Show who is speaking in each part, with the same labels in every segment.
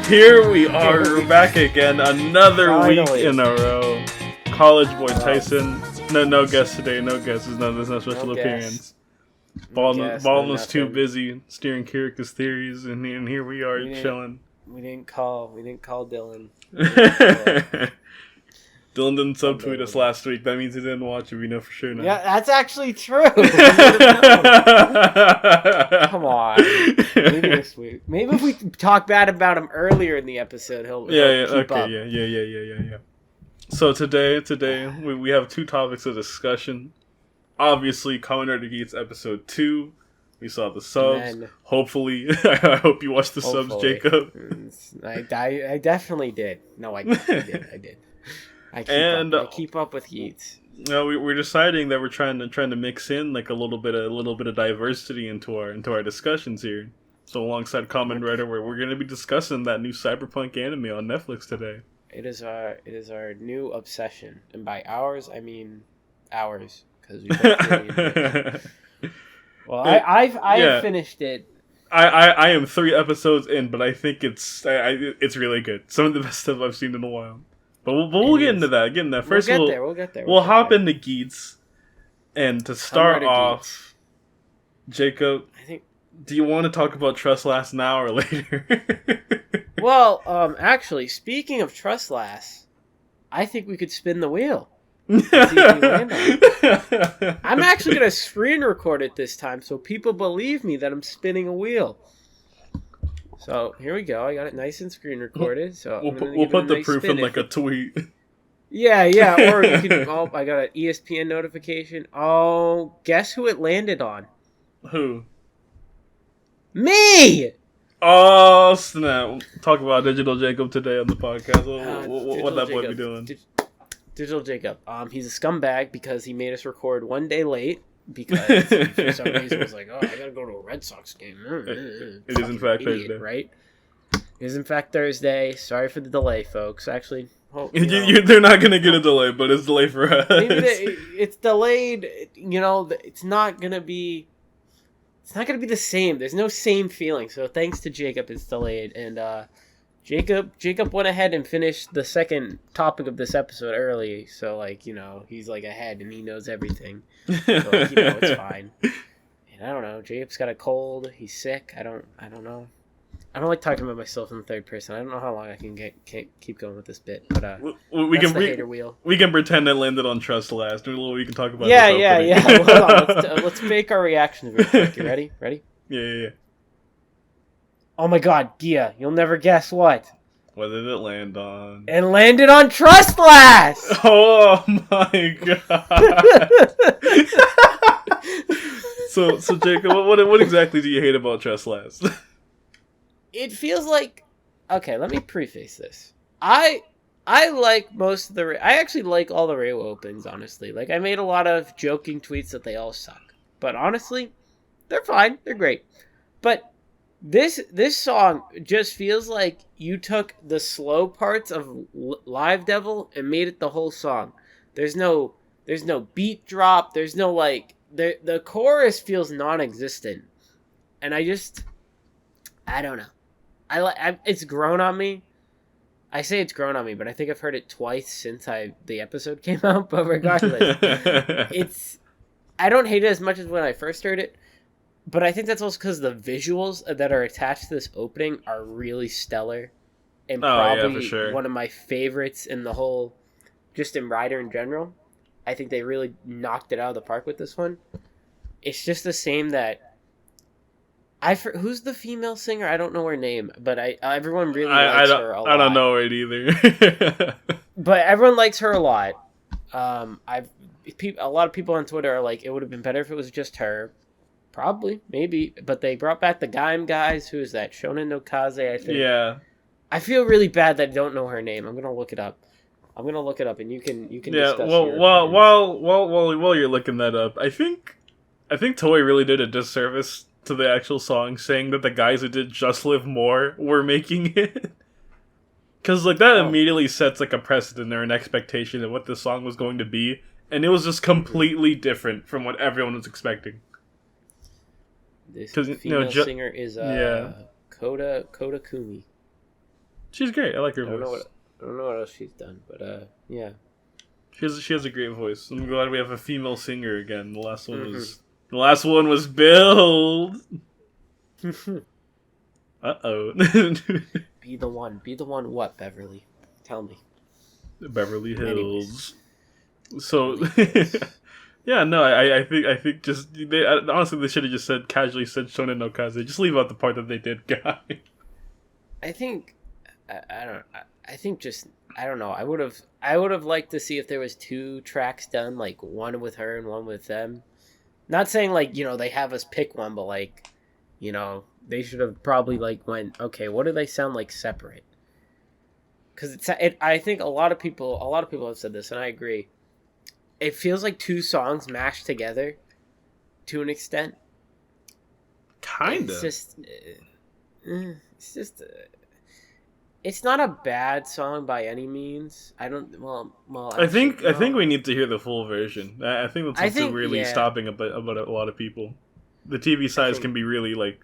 Speaker 1: Here we are, we're back again, another
Speaker 2: Finally.
Speaker 1: week in a row. College boy Tyson. No guests today, no guesses, there's no special appearance. Baldwin was too busy steering Kirika's theories, and here we are chilling.
Speaker 2: We didn't call Dylan.
Speaker 1: Dylan didn't subtweet us last week. That means he didn't watch it. We know for sure now.
Speaker 2: Yeah, that's actually true. Come on. Maybe this week. Maybe if we talk bad about him earlier in the episode, he'll keep up.
Speaker 1: Yeah. So today we have two topics of discussion. Obviously, Kamen Rider Geats episode 2. We saw the subs. Hopefully, I hope you watched the subs, Jacob.
Speaker 2: I definitely did. No, I did. I keep up with Yeats.
Speaker 1: No, we're deciding that we're trying to mix in like a little bit of diversity into our discussions here. So alongside Kamen Rider, we're going to be discussing that new cyberpunk anime on Netflix today.
Speaker 2: It is our new obsession, and by ours I mean ours, because we both really enjoy it. Well, I finished it.
Speaker 1: I am 3 episodes in, but I think it's really good. Some of the best stuff I've seen in a while. But we'll get into that. First,
Speaker 2: we'll get there.
Speaker 1: We'll hop into Geats, and to start off, Jacob, do you want to talk about Trust Last now or later?
Speaker 2: Well, actually, speaking of Trust Last, I think we could spin the wheel. I'm actually going to screen record it this time so people believe me that I'm spinning a wheel. So here we go. I got it nice and screen recorded. So
Speaker 1: we'll put the proof in like a tweet.
Speaker 2: Yeah. Or you can. Oh, I got an ESPN notification. Oh, guess who it landed on?
Speaker 1: Who?
Speaker 2: Me.
Speaker 1: Oh snap! Talk about Digital Jacob today on the podcast. What that boy be doing?
Speaker 2: Digital Jacob. He's a scumbag because he made us record one day late because for some reason was like, oh, I gotta go to a Red Sox game.
Speaker 1: It is in fact Thursday,
Speaker 2: right? It is in fact Thursday. Sorry for the delay, folks. Actually,
Speaker 1: they're not gonna get a delay, but it's delayed for us.
Speaker 2: It's delayed. It's not gonna be. It's not gonna be the same. There's no same feeling. So thanks to Jacob, it's delayed, and Jacob went ahead and finished the second topic of this episode early, so he's ahead and he knows everything. So it's fine. And I don't know. Jacob's got a cold. He's sick. I don't know. I don't like talking about myself in the third person. I don't know how long I can keep going with this bit, but
Speaker 1: we
Speaker 2: that's
Speaker 1: can
Speaker 2: the hater wheel.
Speaker 1: We can pretend it landed on Trust Last. We can talk about.
Speaker 2: Yeah. Well, hold on. Let's fake our reactions real quick. You ready?
Speaker 1: Yeah.
Speaker 2: Oh my God, Gia! You'll never guess what.
Speaker 1: What did it land on?
Speaker 2: It landed on Trust Last!
Speaker 1: Oh my God! So Jacob, what exactly do you hate about Trust Last?
Speaker 2: It feels like... Okay, let me preface this. I like most of the... I actually like all the Reiwa openings, honestly. I made a lot of joking tweets that they all suck. But honestly, they're fine. They're great. But this song just feels like you took the slow parts of Live Devil and made it the whole song. There's no beat drop. There's no the chorus feels non-existent, and I don't know. It's grown on me. I say it's grown on me, but I think I've heard it twice since the episode came out. But regardless, I don't hate it as much as when I first heard it. But I think that's also because the visuals that are attached to this opening are really stellar. And probably one of my favorites in the whole, just in Rider in general. I think they really knocked it out of the park with this one. It's just the same that... who's the female singer? I don't know her name, but everyone really likes her a lot.
Speaker 1: I don't know it either.
Speaker 2: But everyone likes her a lot. A lot of people on Twitter are like, it would have been better if it was just her. Probably, maybe, but they brought back the Gaim guys. Who is that? Shonen no Kaze, I think.
Speaker 1: Yeah.
Speaker 2: I feel really bad that I don't know her name. I'm gonna look it up. And you can
Speaker 1: Yeah.
Speaker 2: discuss
Speaker 1: While you're looking that up, I think Toei really did a disservice to the actual song, saying that the guys who did Just Live More were making it. Because that immediately sets a precedent or an expectation of what the song was going to be, and it was just completely different from what everyone was expecting.
Speaker 2: This female singer is Koda Kumi.
Speaker 1: She's great. I like her
Speaker 2: I don't know
Speaker 1: voice.
Speaker 2: what I don't know what else she's done, but yeah.
Speaker 1: She has a great voice. I'm glad we have a female singer again.
Speaker 2: Mm-hmm.
Speaker 1: The last one was Build. Uh-oh.
Speaker 2: Be the one. Be the one. What, Beverly? Tell me.
Speaker 1: Beverly
Speaker 2: Anyways,
Speaker 1: Hills. So
Speaker 2: Beverly Hills.
Speaker 1: yeah, no, I think just honestly they should have just casually said Shonen no Kaze. Just leave out the part that they did guy.
Speaker 2: I think I don't. I think just I don't know. I would have liked to see if there was two tracks done, like one with her and one with them. Not saying like they have us pick one, but like they should have probably like went okay. What do they sound like separate? Because I think a lot of people have said this, and I agree. It feels like two songs mashed together to an extent.
Speaker 1: Kinda.
Speaker 2: It's just it's not a bad song by any means. I don't. Well.
Speaker 1: I think
Speaker 2: Actually,
Speaker 1: I think
Speaker 2: no.
Speaker 1: we need to hear the full version. I think that's
Speaker 2: I
Speaker 1: what's
Speaker 2: think
Speaker 1: really
Speaker 2: yeah.
Speaker 1: stopping about a lot of people. The TV
Speaker 2: I
Speaker 1: size
Speaker 2: think
Speaker 1: can be really like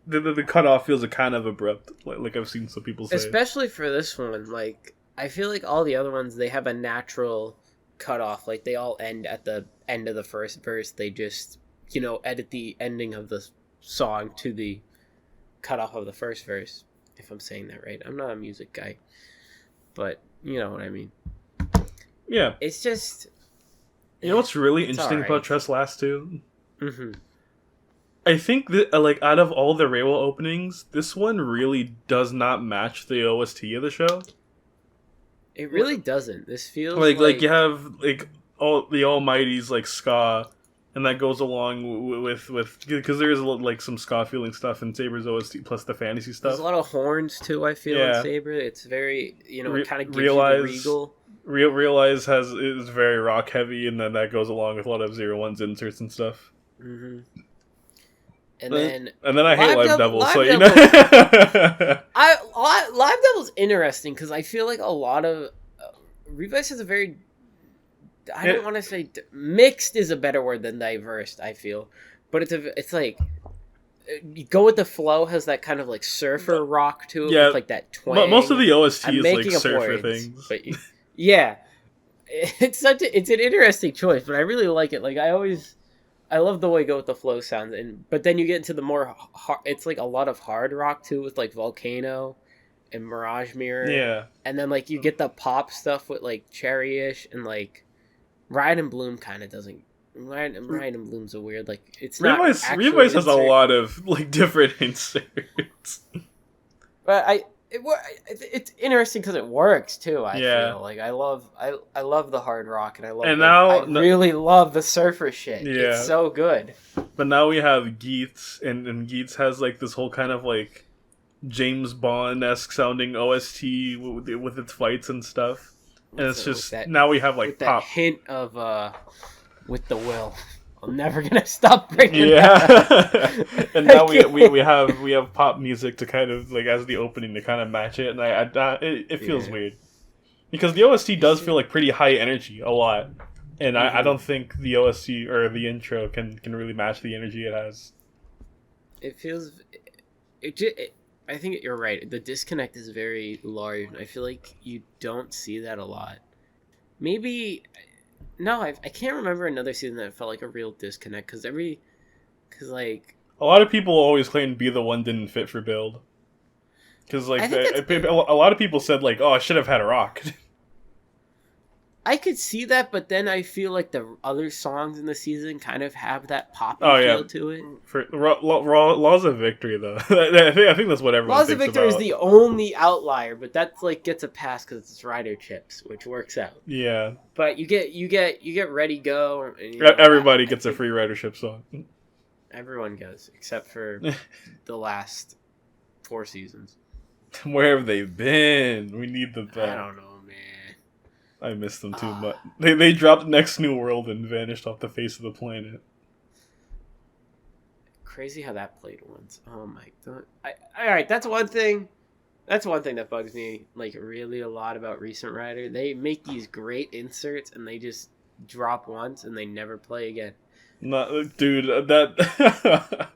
Speaker 1: the cutoff feels kind of abrupt. Like I've seen some people say.
Speaker 2: especially for this one, like I feel like all the other ones they have a natural cutoff. Like they all end at the end of the first verse. They just edit the ending of the song to the cutoff of the first verse. If I'm saying that right, I'm not a music guy, but you know what I mean.
Speaker 1: Yeah.
Speaker 2: It's just
Speaker 1: You know what's really
Speaker 2: it's
Speaker 1: interesting
Speaker 2: alright.
Speaker 1: about Trust Last 2?
Speaker 2: Mm-hmm.
Speaker 1: I think that like out of all the Reiwa openings, this one really does not match the OST of the show.
Speaker 2: It really doesn't. This feels
Speaker 1: Like you have like all the Almighty's like ska, and that goes along with because there is like some ska feeling stuff in Saber's OST plus the fantasy
Speaker 2: there's
Speaker 1: stuff.
Speaker 2: a lot of horns too. I feel in
Speaker 1: Yeah.
Speaker 2: Saber. It's very it kind of gives
Speaker 1: Realize
Speaker 2: you the regal.
Speaker 1: Realize is very rock heavy, and then that goes along with a lot of 01's inserts and stuff.
Speaker 2: Mm-hmm. And then
Speaker 1: And then I hate Live Devil,
Speaker 2: Live
Speaker 1: so you
Speaker 2: Devil,
Speaker 1: know.
Speaker 2: Live Devil's interesting because I feel like a lot of Revice has a very I don't want to say mixed is a better word than diverse. I feel, but it's like you go with the flow has that kind of like surfer rock to it
Speaker 1: Yeah,
Speaker 2: with like that twang.
Speaker 1: most of the OST
Speaker 2: I'm
Speaker 1: is like
Speaker 2: making up
Speaker 1: surfer
Speaker 2: words,
Speaker 1: things.
Speaker 2: but yeah, it's an interesting choice, but I really like it. Like I love the way Go with the Flow sounds, but then you get into the more hard, it's like a lot of hard rock too with like Volcano and Mirage Mirror.
Speaker 1: Yeah.
Speaker 2: And then like you get the pop stuff with like Cherryish and like Ride and Bloom kind of doesn't. Ride and Bloom's a weird like it's not.
Speaker 1: Revice has a lot of like different inserts.
Speaker 2: But it's interesting because it works too. I
Speaker 1: Yeah.
Speaker 2: feel like I love the hard rock and I love.
Speaker 1: And now
Speaker 2: really love the surfer shit.
Speaker 1: Yeah.
Speaker 2: It's so good.
Speaker 1: But now we have Geets, and Geets has like this whole kind of like James Bond-esque sounding OST with its fights and stuff. And it's just now we have like
Speaker 2: with
Speaker 1: pop.
Speaker 2: that hint of with the will. I'm never gonna stop bringing.
Speaker 1: Yeah. And now we have pop music to kind of like as the opening to kind of match it, and it feels weird because the OST does feel like pretty high energy a lot, and I don't think the OST or the intro can really match the energy it has.
Speaker 2: It feels. I think you're right. The disconnect is very large. I feel like you don't see that a lot. Maybe. No, I can't remember another season that felt like a real disconnect because like
Speaker 1: a lot of people always claim Be the One didn't fit for Build because like a lot of people said like, oh, I should have had a rock.
Speaker 2: I could see that, but then I feel like the other songs in the season kind of have that poppy feel to it.
Speaker 1: For Laws of Victory, though, I think that's what everyone
Speaker 2: Laws
Speaker 1: thinks
Speaker 2: of Victory
Speaker 1: about.
Speaker 2: is the only outlier, but that's like gets a pass because it's rider chips, which works out.
Speaker 1: Yeah,
Speaker 2: but you get Ready Go. And,
Speaker 1: everybody gets a free ridership song.
Speaker 2: Everyone goes, except for the last 4 seasons.
Speaker 1: Where have they been? We need them back.
Speaker 2: I don't know.
Speaker 1: I miss them too much. They dropped Next New World and vanished off the face of the planet.
Speaker 2: Crazy how that played once. Oh my god! All right, that's one thing. That's one thing that bugs me like really a lot about recent Rider. They make these great inserts and they just drop once and they never play again.
Speaker 1: Dude, that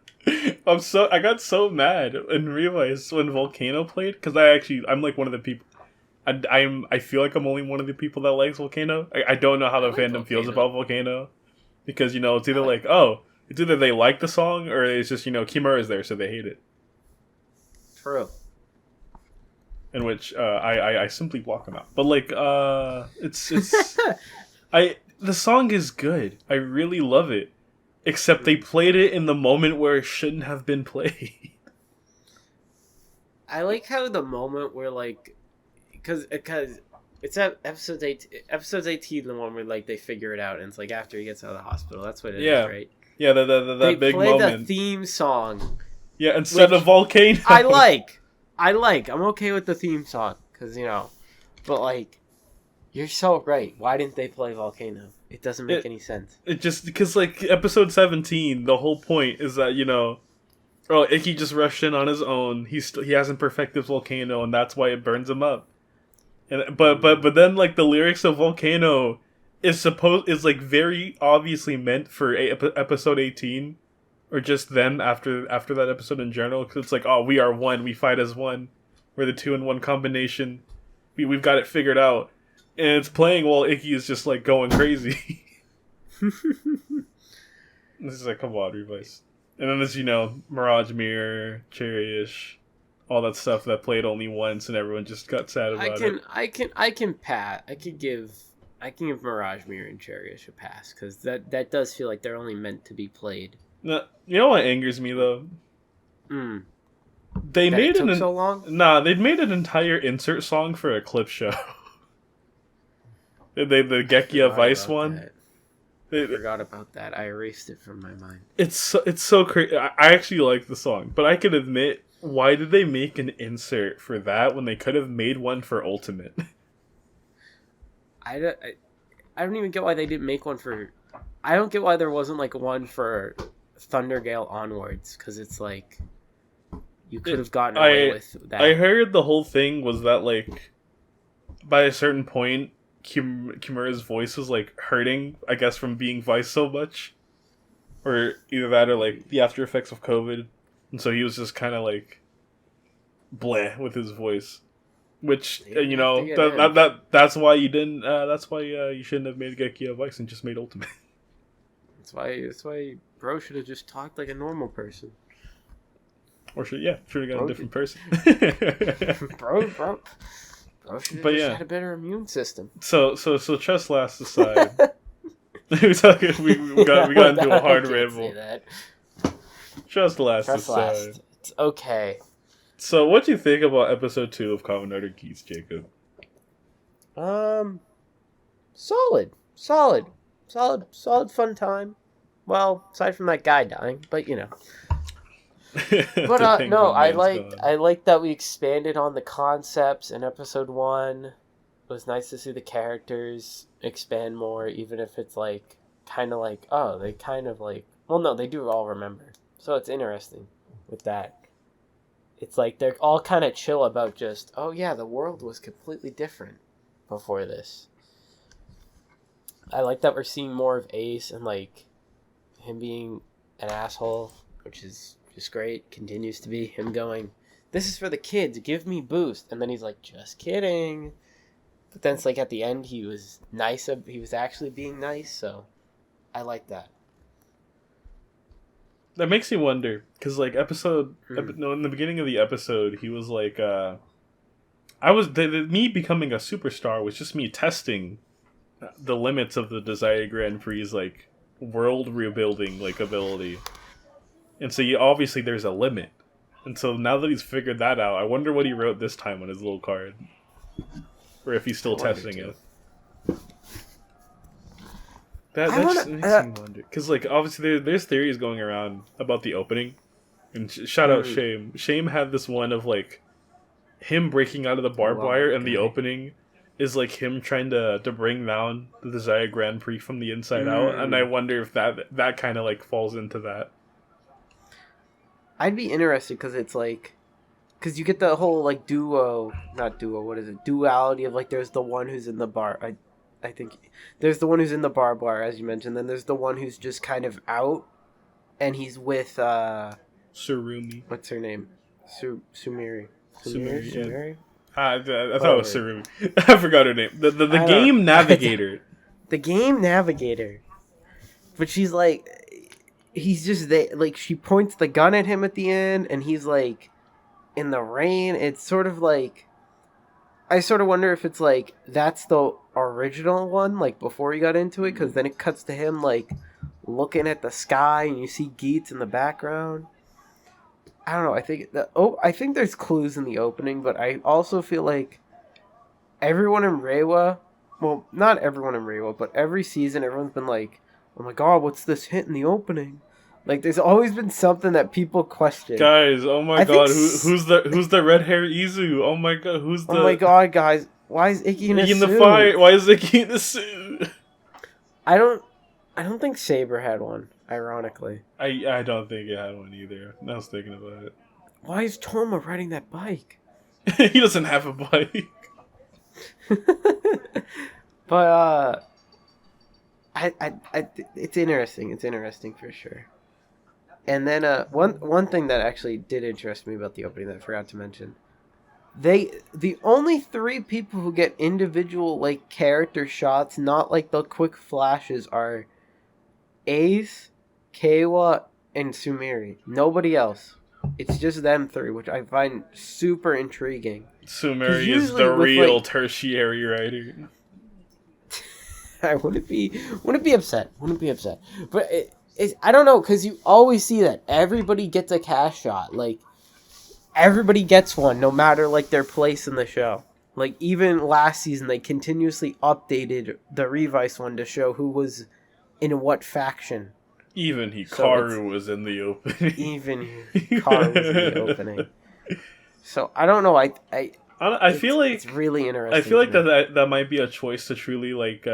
Speaker 1: I got so mad and realized when Volcano played because I'm like one of the people. I feel like I'm only one of the people that likes Volcano. I don't know how
Speaker 2: I
Speaker 1: the
Speaker 2: like
Speaker 1: fandom feels
Speaker 2: Volcano.
Speaker 1: about Volcano because it's
Speaker 2: I
Speaker 1: either
Speaker 2: like
Speaker 1: like oh it's either they like the song or it's just Kimura's there so they hate it.
Speaker 2: True.
Speaker 1: In which I simply block them out. But like it's I the song is good. I really love it. Except they played it in the moment where it shouldn't have been played.
Speaker 2: I like how the moment where like, because it's at episodes 18, the one where like they figure it out, and it's like after he gets out of the hospital. That's what it is,
Speaker 1: Yeah,
Speaker 2: right?
Speaker 1: yeah,
Speaker 2: They
Speaker 1: that big
Speaker 2: play the
Speaker 1: moment.
Speaker 2: theme song.
Speaker 1: Yeah, instead
Speaker 2: Which
Speaker 1: of Volcano.
Speaker 2: I like. I'm okay with the theme song because but like, you're so right. Why didn't they play Volcano? It doesn't make any sense.
Speaker 1: It just because like episode 17, the whole point is that oh, Icky just rushed in on his own. He hasn't perfected Volcano, and that's why it burns him up. And but then like the lyrics of Volcano is like very obviously meant for episode 18, or just them after that episode in general. Because it's like, oh, we are one. We fight as one. We're the 2-in-1 combination. We've got it figured out. And it's playing while Icky is just like going crazy. This is like, come on, Revice. And then there's, Mirage Mirror, Cherryish, all that stuff that played only once and everyone just got sad about it.
Speaker 2: I can give Mirage Mirror and Cherryish a pass because that does feel like they're only meant to be played.
Speaker 1: No, you know what angers me though? They
Speaker 2: that
Speaker 1: made
Speaker 2: it took so long?
Speaker 1: Nah, they'd made an entire insert song for a clip show. the Gekia Vice one.
Speaker 2: I forgot about that. I erased it from my mind.
Speaker 1: It's so crazy. I actually like the song, but I can admit, why did they make an insert for that when they could have made one for Ultimate?
Speaker 2: I don't even get why they didn't make one for. I don't get why there wasn't like one for Thundergale onwards, because it's like you could have gotten away with that.
Speaker 1: I heard the whole thing was that like by a certain point, Kimura's voice was like hurting, I guess, from being Vice so much, or either that or like the after effects of COVID, and so he was just kind of like bleh with his voice. Which that's why you didn't. That's why you shouldn't have made Gekia Vice and just made Ultimate.
Speaker 2: That's why bro should have just talked like a normal person.
Speaker 1: Or should have got a different person.
Speaker 2: bro should have had a better immune system.
Speaker 1: So Trust Last aside, we got into a hard ramble. Trust Last aside.
Speaker 2: It's okay.
Speaker 1: So, what do you think about episode 2 of Kamen Rider Geese, Jacob?
Speaker 2: Solid, fun time. Well, aside from that guy dying, but But no, I like that we expanded on the concepts in episode 1. It was nice to see the characters expand more, even if it's like kind of like, oh, they kind of like, well, no, they do all remember, so it's interesting with that. It's like they're all kind of chill about just, oh yeah, the world was completely different before this. I like that we're seeing more of Ace and like him being an asshole, which is just great. Continues to be him going, this is for the kids, give me boost. And then he's like, just kidding. But then it's like at the end he was nice. He was actually being nice, so I like that.
Speaker 1: That makes me wonder, because like in the beginning of the episode, he was like, me becoming a superstar was just me testing the limits of the Desire Grand Prix's like world rebuilding like ability, and so obviously there's a limit, and so now that he's figured that out, I wonder what he wrote this time on his little card, or if he's still testing it. That just makes me wonder, because like obviously there's theories going around about the opening, and shout out Shame. Shame had this one of like him breaking out of the barbed wire, and the opening is like him trying to bring down the Desire Grand Prix from the inside out, and I wonder if that kind of like falls into that.
Speaker 2: I'd be interested because it's like, because you get the whole like duality of like there's the one who's in the bar. I think there's the one who's in the barbed wire, as you mentioned. Then there's the one who's just kind of out, and he's with
Speaker 1: Surumi.
Speaker 2: What's her name? Sumiri.
Speaker 1: Sumiri, yeah.
Speaker 2: Sumiri?
Speaker 1: I thought it was
Speaker 2: Whatever.
Speaker 1: Surumi. I forgot her name. The
Speaker 2: I don't-
Speaker 1: game navigator.
Speaker 2: The game navigator. But she's like, he's just there. Like, she points the gun at him at the end, and he's like, in the rain. It's sort of like, I sort of wonder if it's like, that's the original one, like, before he got into it, because then it cuts to him, like, looking at the sky, and you see Geats in the background. I don't know. I think there's clues in the opening, but I also feel like everyone in Reiwa, well, not everyone in Reiwa, but every season, everyone's been like, "Oh my god, what's this hint in the opening?" Like, there's always been something that people question.
Speaker 1: Guys, oh my god, who's the red hair Izu? Oh my god, who's the?
Speaker 2: Oh my god, guys, why is Ikki in a
Speaker 1: in
Speaker 2: suit?
Speaker 1: the fire? Why is Ikki in the suit?
Speaker 2: I don't think Saber had one. Ironically,
Speaker 1: I don't think it had one either. I was thinking about it.
Speaker 2: why is Toma riding that bike?
Speaker 1: He doesn't have a bike.
Speaker 2: But it's interesting. It's interesting for sure. And then one thing that actually did interest me about the opening that I forgot to mention, the only 3 people who get individual like character shots, not like the quick flashes, are Ace, Keiwa, and Sumiri. Nobody else. It's just them 3, which I find super intriguing.
Speaker 1: Sumiri is the real tertiary writer.
Speaker 2: I wouldn't be upset. But I don't know, because you always see that everybody gets a cast shot. Like, everybody gets one, no matter like their place in the show. Like, even last season, they continuously updated the Revice one to show who was in what faction.
Speaker 1: Even Hikaru was in the opening.
Speaker 2: Even Hikaru was in the opening. So I don't know. I
Speaker 1: feel like
Speaker 2: it's really interesting.
Speaker 1: I feel like that might be a choice to truly like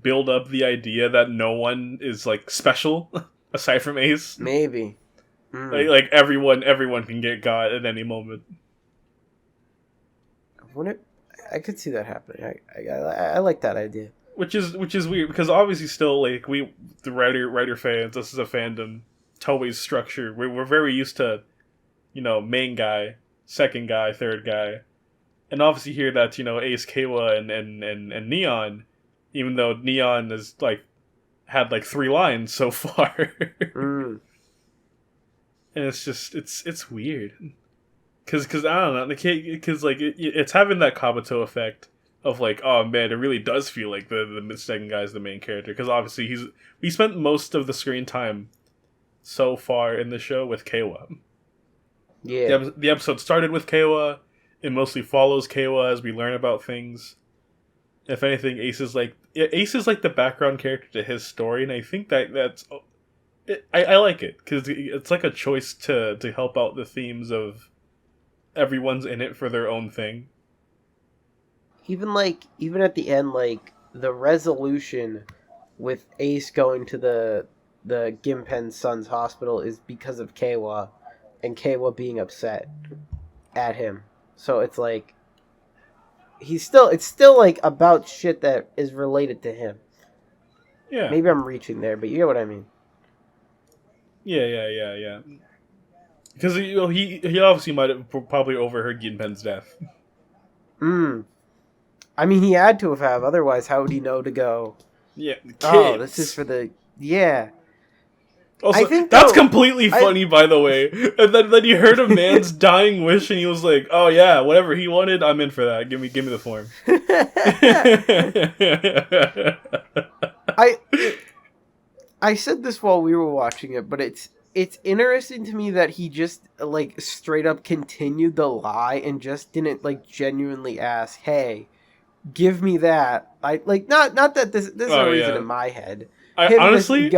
Speaker 1: build up the idea that no one is like special aside from Ace.
Speaker 2: Maybe.
Speaker 1: Like everyone can get got at any moment.
Speaker 2: I could see that happening. I like that idea.
Speaker 1: Which is weird because obviously still like the writer fans, this is a fandom, Toei's structure. We're very used to, main guy, second guy, third guy, and obviously here that's Ace, Keiwa, and Neon, even though Neon has like had like 3 lines so far, and it's just it's weird, because I don't know, because like it's having that Kabuto effect. Of like, oh man, it really does feel like the second guy is the main character, because obviously we spent most of the screen time so far in the show with Keiwa.
Speaker 2: Yeah,
Speaker 1: the episode started with Keiwa. It mostly follows Keiwa as we learn about things. If anything, Ace is like the background character to his story, and I think that's I like it because it's like a choice to help out the themes of everyone's in it for their own thing.
Speaker 2: Even at the end, like the resolution with Ace going to the Ginpen's son's hospital is because of Keiwa, and Keiwa being upset at him. So it's like it's still like about shit that is related to him.
Speaker 1: Yeah.
Speaker 2: Maybe I'm reaching there, but you get what I mean.
Speaker 1: Yeah. Because he obviously might have probably overheard Ginpen's death.
Speaker 2: I mean, he had to have, otherwise how would he know to go?
Speaker 1: Yeah.
Speaker 2: Oh, this is for the
Speaker 1: Also,
Speaker 2: I think
Speaker 1: that's completely funny, by the way. And then he heard a man's dying wish, and he was like, "Oh yeah, whatever he wanted, I'm in for that. Give me the form."
Speaker 2: I said this while we were watching it, but it's interesting to me that he just like straight up continued the lie and just didn't like genuinely ask, "Hey, give me that." I like not that this is a reason in my head.
Speaker 1: I honestly.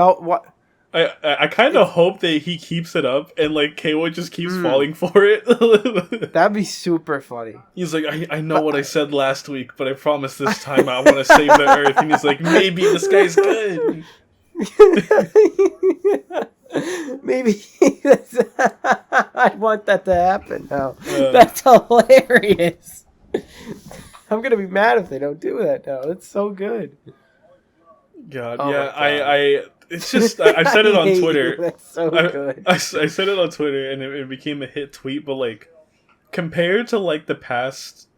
Speaker 1: I kind of hope that he keeps it up and like Keiwa just keeps falling for it.
Speaker 2: That'd be super funny.
Speaker 1: He's like, I know what I said last week, but I promise this time I want to save the Earth. And he's like, maybe this guy's good.
Speaker 2: Maybe I want that to happen now. That's hilarious. I'm gonna be mad if they don't do that now. It's so good.
Speaker 1: God, it's just I said it
Speaker 2: I
Speaker 1: on
Speaker 2: hate
Speaker 1: Twitter.
Speaker 2: you. That's so good.
Speaker 1: I said it on Twitter, and it became a hit tweet. But like, compared to like the past,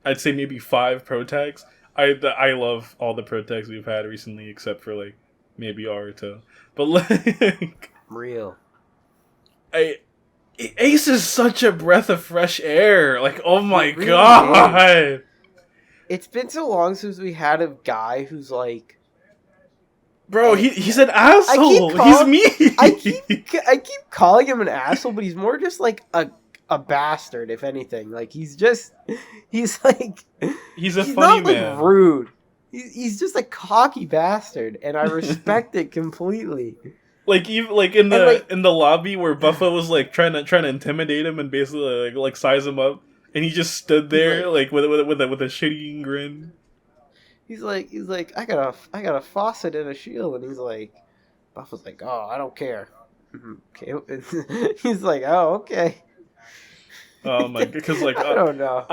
Speaker 1: I'd say maybe 5 pro tags. I love all the pro tags we've had recently, except for like maybe Aruto. But like,
Speaker 2: Real.
Speaker 1: I Ace is such a breath of fresh air. Like, oh my
Speaker 2: It really
Speaker 1: god.
Speaker 2: It's been so long since we had a guy who's like,
Speaker 1: Bro,
Speaker 2: and
Speaker 1: he's an asshole. He's me.
Speaker 2: I keep calling him an asshole, but he's more just like a bastard, if anything. Like he's like
Speaker 1: He's a
Speaker 2: he's
Speaker 1: funny
Speaker 2: not
Speaker 1: man.
Speaker 2: like rude. He's just a cocky bastard, and I respect it completely.
Speaker 1: Like even like in the
Speaker 2: And, like,
Speaker 1: in the lobby where Buffa was like trying to intimidate him and basically like size him up, and he just stood there like with a shitty grin.
Speaker 2: He's like, I got a faucet and a shield, and he's like, Buffa's like, oh, I don't care. Okay, he's like, oh, okay.
Speaker 1: Oh my, because like
Speaker 2: I don't know.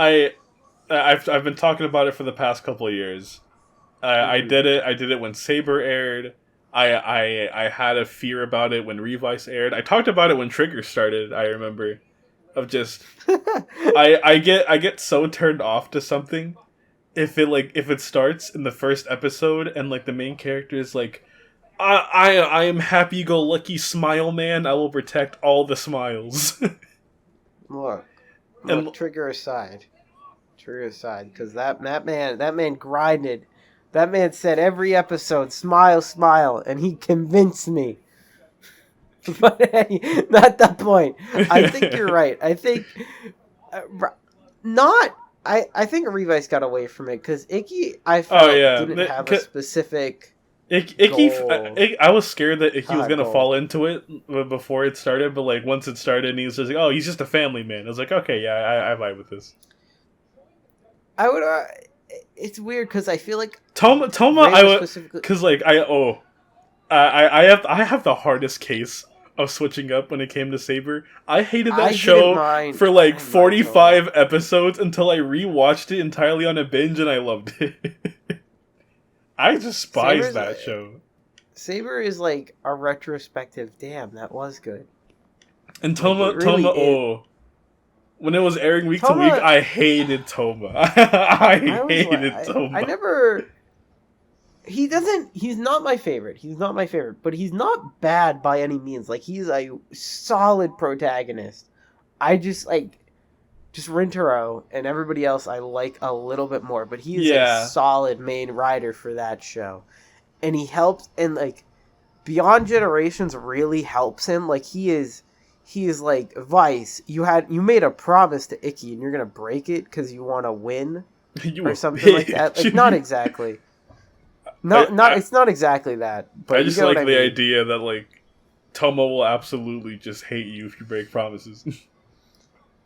Speaker 1: I've been talking about it for the past couple of years. I did it when Saber aired. I had a fear about it when Revice aired. I talked about it when Trigger started. I remember, of just I get so turned off to something if it starts in the first episode and like the main character is like, I am happy go lucky smile man. I will protect all the smiles.
Speaker 2: Look,
Speaker 1: And-
Speaker 2: Trigger aside, because that man grinded. That man said every episode, smile, smile, and he convinced me. But hey, not the point. I think you're right. I think not. I think Revice got away from it because Icky, I felt, didn't have a specific.
Speaker 1: Icky,
Speaker 2: goal.
Speaker 1: I was scared that Icky was gonna
Speaker 2: goal.
Speaker 1: fall into it before it started, but like once it started, and he was just like, "Oh, he's just a family man." I was like, "Okay, yeah, I vibe with this."
Speaker 2: I would. It's weird because I feel like
Speaker 1: Toma,
Speaker 2: Ray
Speaker 1: I would
Speaker 2: specifically.
Speaker 1: because like I have the hardest case of switching up when it came to Saber. I hated that show for like 45 episodes until I rewatched it entirely on a binge and I loved it. I despise that show.
Speaker 2: Saber is like a retrospective. Damn, that was good.
Speaker 1: And Toma, when it was airing week to
Speaker 2: Toma,
Speaker 1: week, I hated Toma. I hated Toma.
Speaker 2: I never. He's not my favorite. But he's not bad by any means. Like, he's a solid protagonist. I just Rintaro and everybody else I like a little bit more. But he is a solid main writer for that show. And he helps, and like, Beyond Generations really helps him. Like, he is like, Vice, you made a promise to Icky and you're going to break it because you want to win or something like that. Like, not exactly. It's not exactly that. But
Speaker 1: I just like the idea that like Toma will absolutely just hate you if you break promises.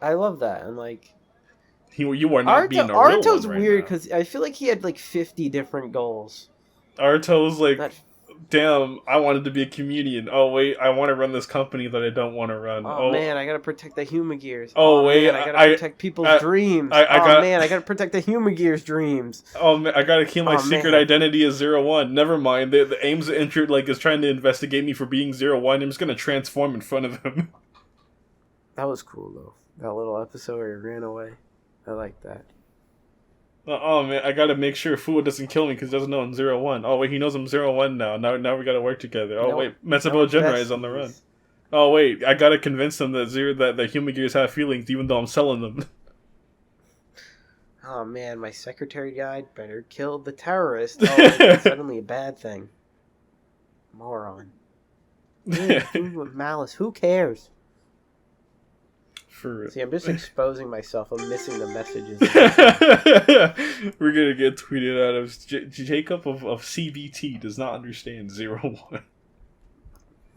Speaker 2: I love that, and like
Speaker 1: you are not being a real one
Speaker 2: Aruto's
Speaker 1: right
Speaker 2: weird
Speaker 1: now.
Speaker 2: because I feel like he had like 50 different goals.
Speaker 1: Aruto's like, damn, I wanted to be a comedian. Oh wait, I want to run this company that I don't want to run.
Speaker 2: Oh man, I gotta protect the Humagears.
Speaker 1: Oh wait,
Speaker 2: man, I gotta protect people's dreams. I gotta protect the Humagears' dreams.
Speaker 1: Oh man, I gotta keep my secret identity as 01. Never mind, the Ames entered like is trying to investigate me for being 01. I'm just gonna transform in front of him.
Speaker 2: That was cool though. That little episode where he ran away. I like that.
Speaker 1: Oh man, I gotta make sure Fuwa doesn't kill me because he doesn't know I'm 01. Oh wait, he knows I'm 01 now. Now we gotta work together. Oh wait, Metsubo Genrai is on the run. Oh wait, I gotta convince them that the Humagears have feelings even though I'm selling them.
Speaker 2: Oh man, my secretary died. Better kill the terrorist. Oh, it's suddenly a bad thing. Moron. Food with malice. Who cares? See, I'm just exposing myself. I'm missing the messages.
Speaker 1: We're gonna get tweeted out of Jacob of CBT does not understand 01.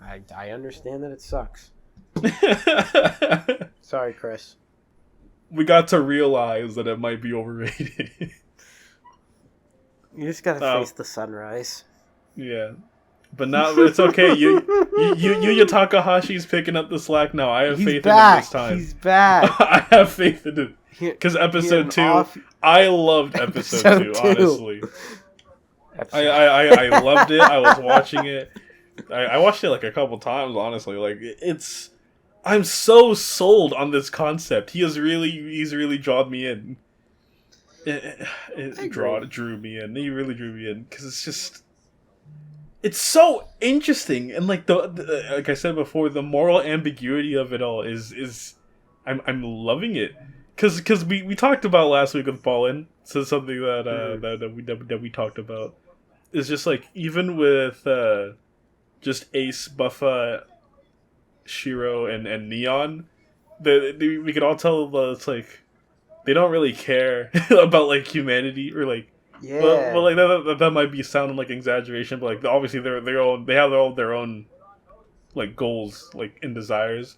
Speaker 2: I understand that it sucks. Sorry, Chris.
Speaker 1: We got to realize that it might be overrated.
Speaker 2: You just gotta face the sunrise.
Speaker 1: Yeah. But now it's okay. Yuya Takahashi's picking up the slack now. I have faith in him this time.
Speaker 2: He's back.
Speaker 1: I have faith in him. Because episode 2, I loved episode 2, honestly. I loved it. I was watching it. I watched it like a couple times, honestly. Like it's, I'm so sold on this concept. He's really drawn me in.
Speaker 2: I agree.
Speaker 1: Drew me in. He really drew me in because it's just, it's so interesting, and like like I said before, the moral ambiguity of it all is I'm loving it. Because we talked about last week with Ballin, so something that
Speaker 2: Mhm.
Speaker 1: that we talked about is just like, even with just Ace, Buffa, Shiro, and Neon, we could all tell that it's like they don't really care about like humanity, or like, well
Speaker 2: Yeah.
Speaker 1: like that might be sounding like exaggeration, but like obviously they have their own like goals, like, and desires,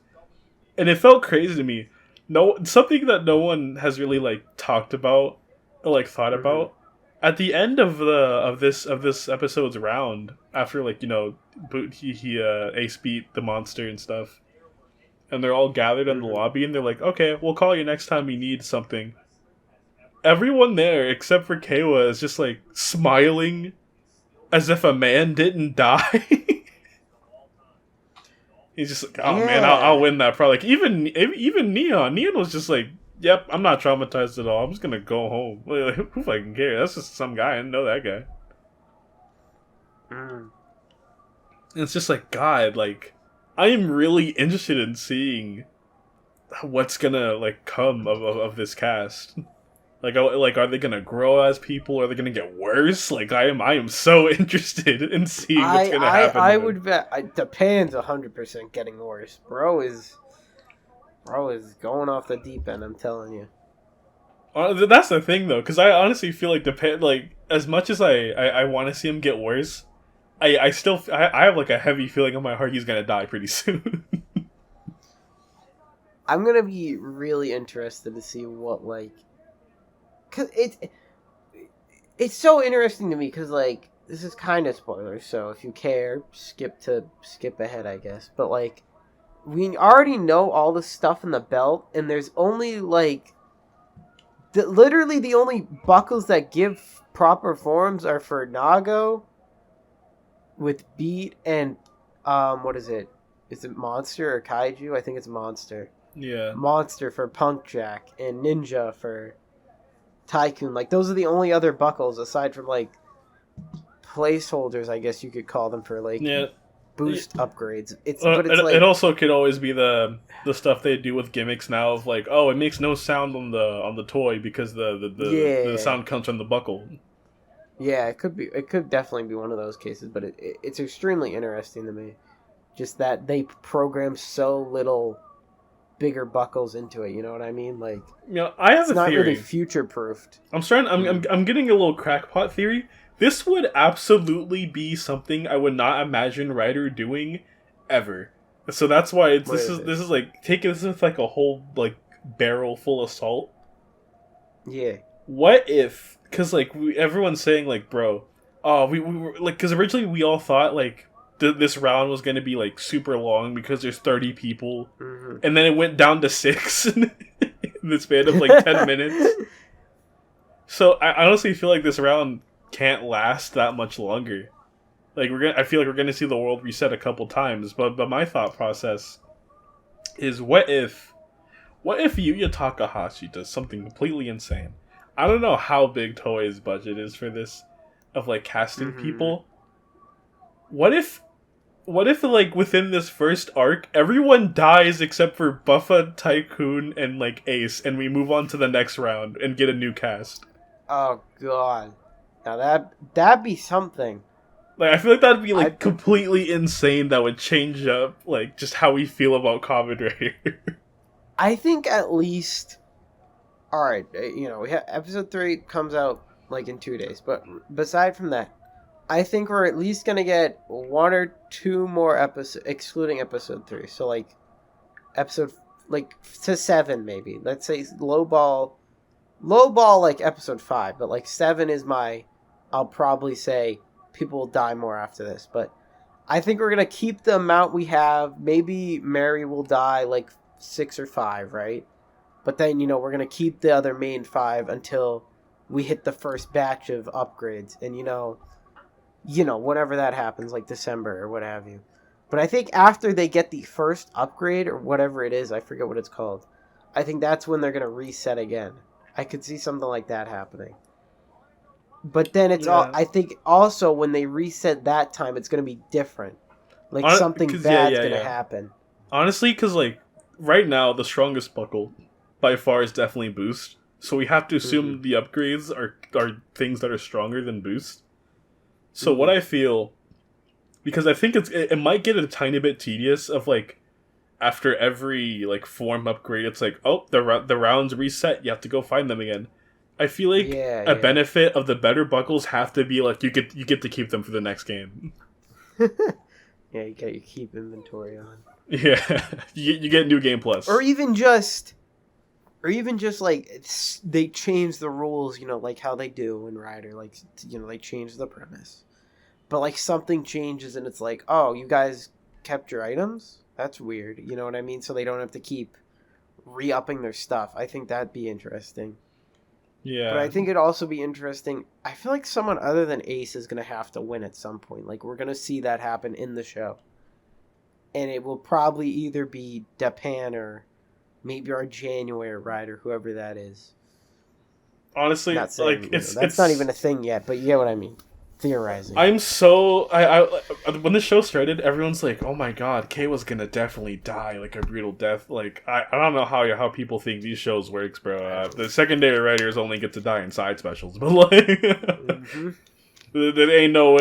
Speaker 1: and it felt crazy to me. No, something that no one has really like talked about or like thought
Speaker 2: Hmm.
Speaker 1: about at the end of this episode's round, after, like, he Ace beat the monster and stuff, and they're all gathered in the
Speaker 2: Hmm.
Speaker 1: lobby, and they're like, okay, we'll call you next time we need something. Everyone there except for Kawa is just like smiling as if a man didn't die. He's just like, oh man, I'll
Speaker 2: Yeah.
Speaker 1: win that probably. Like, even Neon was just like, yep, I'm not traumatized at all. I'm just gonna go home. Like, who fucking cares? That's just some guy. I didn't know that guy.
Speaker 2: Mm.
Speaker 1: And it's just like, God, like, I am really interested in seeing what's gonna like come of this cast. Like, are they gonna grow as people? Are they gonna get worse? Like, I am so interested in seeing what's
Speaker 2: I
Speaker 1: gonna
Speaker 2: I
Speaker 1: happen to
Speaker 2: I
Speaker 1: them.
Speaker 2: would bet Japan's 100% getting worse. Bro is going off the deep end. I'm telling you.
Speaker 1: That's the thing, though, because I honestly feel like like, as much as I want to see him get worse, I still I have like a heavy feeling in my heart he's gonna die pretty soon.
Speaker 2: I'm gonna be really interested to see what like, cause it's so interesting to me because like this is kind of spoilers. So if you care, skip ahead, I guess. But like we already know all the stuff in the belt, and there's only like literally the only buckles that give proper forms are for Nago with Beat and what is it? Is it Monster or Kaiju? I think it's Monster.
Speaker 1: Yeah,
Speaker 2: Monster for Punk Jack and Ninja for Tycoon. Like those are the only other buckles aside from like placeholders, I guess you could call them, for like
Speaker 1: yeah.
Speaker 2: boost upgrades. It's
Speaker 1: It
Speaker 2: like
Speaker 1: also could always be the stuff they do with gimmicks now of like, oh, it makes no sound on the toy because the
Speaker 2: yeah.
Speaker 1: sound comes from the buckle.
Speaker 2: Yeah, it could be. It could definitely be one of those cases, but it's extremely interesting to me. Just that they program so little bigger buckles into it. You know what I mean? Like
Speaker 1: I have
Speaker 2: it's
Speaker 1: a
Speaker 2: not really
Speaker 1: theory.
Speaker 2: future proofed.
Speaker 1: I'm getting a little crackpot theory. This would absolutely be something I would not imagine Ryder doing ever. So that's why
Speaker 2: What is it?
Speaker 1: this is like, taking this with like a whole like barrel full of salt.
Speaker 2: Yeah.
Speaker 1: What if, because like everyone's saying like, bro, oh, we were like, because originally we all thought like this round was going to be like super long because there's 30 people,
Speaker 2: Hmm.
Speaker 1: and then it went down to 6 in the span of like 10 minutes. So I honestly feel like this round can't last that much longer. Like, I feel like we're gonna see the world reset a couple times. But my thought process is, what if Yuya Takahashi does something completely insane? I don't know how big Toei's budget is for this, of like casting
Speaker 2: Hmm.
Speaker 1: people. What if like within this first arc, everyone dies except for Buffa, Tycoon, and like Ace, and we move on to the next round and get a new cast?
Speaker 2: Oh God. Now that'd be something.
Speaker 1: Like, I feel like that'd be
Speaker 2: I
Speaker 1: like completely insane. That would change up like just how we feel about Kamen Rider.
Speaker 2: I think at least. All right, we have episode 3 comes out like in 2 days, but beside from that, I think we're at least gonna get one or two more episodes, excluding episode 3. So like episode like to 7 maybe. Let's say low ball like episode 5, but like 7 is my. I'll probably say people will die more after this, but I think we're gonna keep the amount we have. Maybe Mary will die like 6 or 5, right? But then we're gonna keep the other main 5 until we hit the first batch of upgrades, and whenever that happens, like December or what have you. But I think after they get the first upgrade or whatever it is, I forget what it's called. I think that's when they're gonna reset again. I could see something like that happening. But then it's all.
Speaker 1: Yeah.
Speaker 2: I think also when they reset that time, it's gonna be different. Like something
Speaker 1: Cause yeah,
Speaker 2: bad's
Speaker 1: yeah,
Speaker 2: gonna
Speaker 1: yeah.
Speaker 2: happen.
Speaker 1: Honestly, because like right now the strongest buckle by far is definitely boost. So we have to
Speaker 2: Mm-hmm.
Speaker 1: assume the upgrades are things that are stronger than boost. So what
Speaker 2: Mm-hmm.
Speaker 1: I feel, because I think it might get a tiny bit tedious of like after every like form upgrade, it's like, oh, the rounds reset, you have to go find them again. I feel like
Speaker 2: Yeah,
Speaker 1: a
Speaker 2: yeah.
Speaker 1: benefit of the better buckles have to be like you get to keep them for the next game.
Speaker 2: Yeah, you got your keep inventory on.
Speaker 1: Yeah, you get new game
Speaker 2: Or
Speaker 1: plus.
Speaker 2: even just like they change the rules, like how they do in Rider, like they change the premise. But like something changes and it's like, "Oh, you guys kept your items? That's weird." You know what I mean? So they don't have to keep re-upping their stuff. I think that'd be interesting. But I
Speaker 1: Yeah,
Speaker 2: think it'd also be interesting. I feel like someone other than Ace is going to have to win at some point. Like we're going to see that happen in the show. And it will probably either be Depan or maybe our January rider, whoever that is.
Speaker 1: honestly,
Speaker 2: Not
Speaker 1: like
Speaker 2: saying, that's not even a thing yet, but you get what I mean. Theorizing.
Speaker 1: I'm so when the show started, everyone's like, "Oh my god, Kay was gonna definitely die like a brutal death." Like I don't know how people think these shows works, bro. The secondary writers only get to die in side specials, but like.
Speaker 2: Mm-hmm.
Speaker 1: There ain't no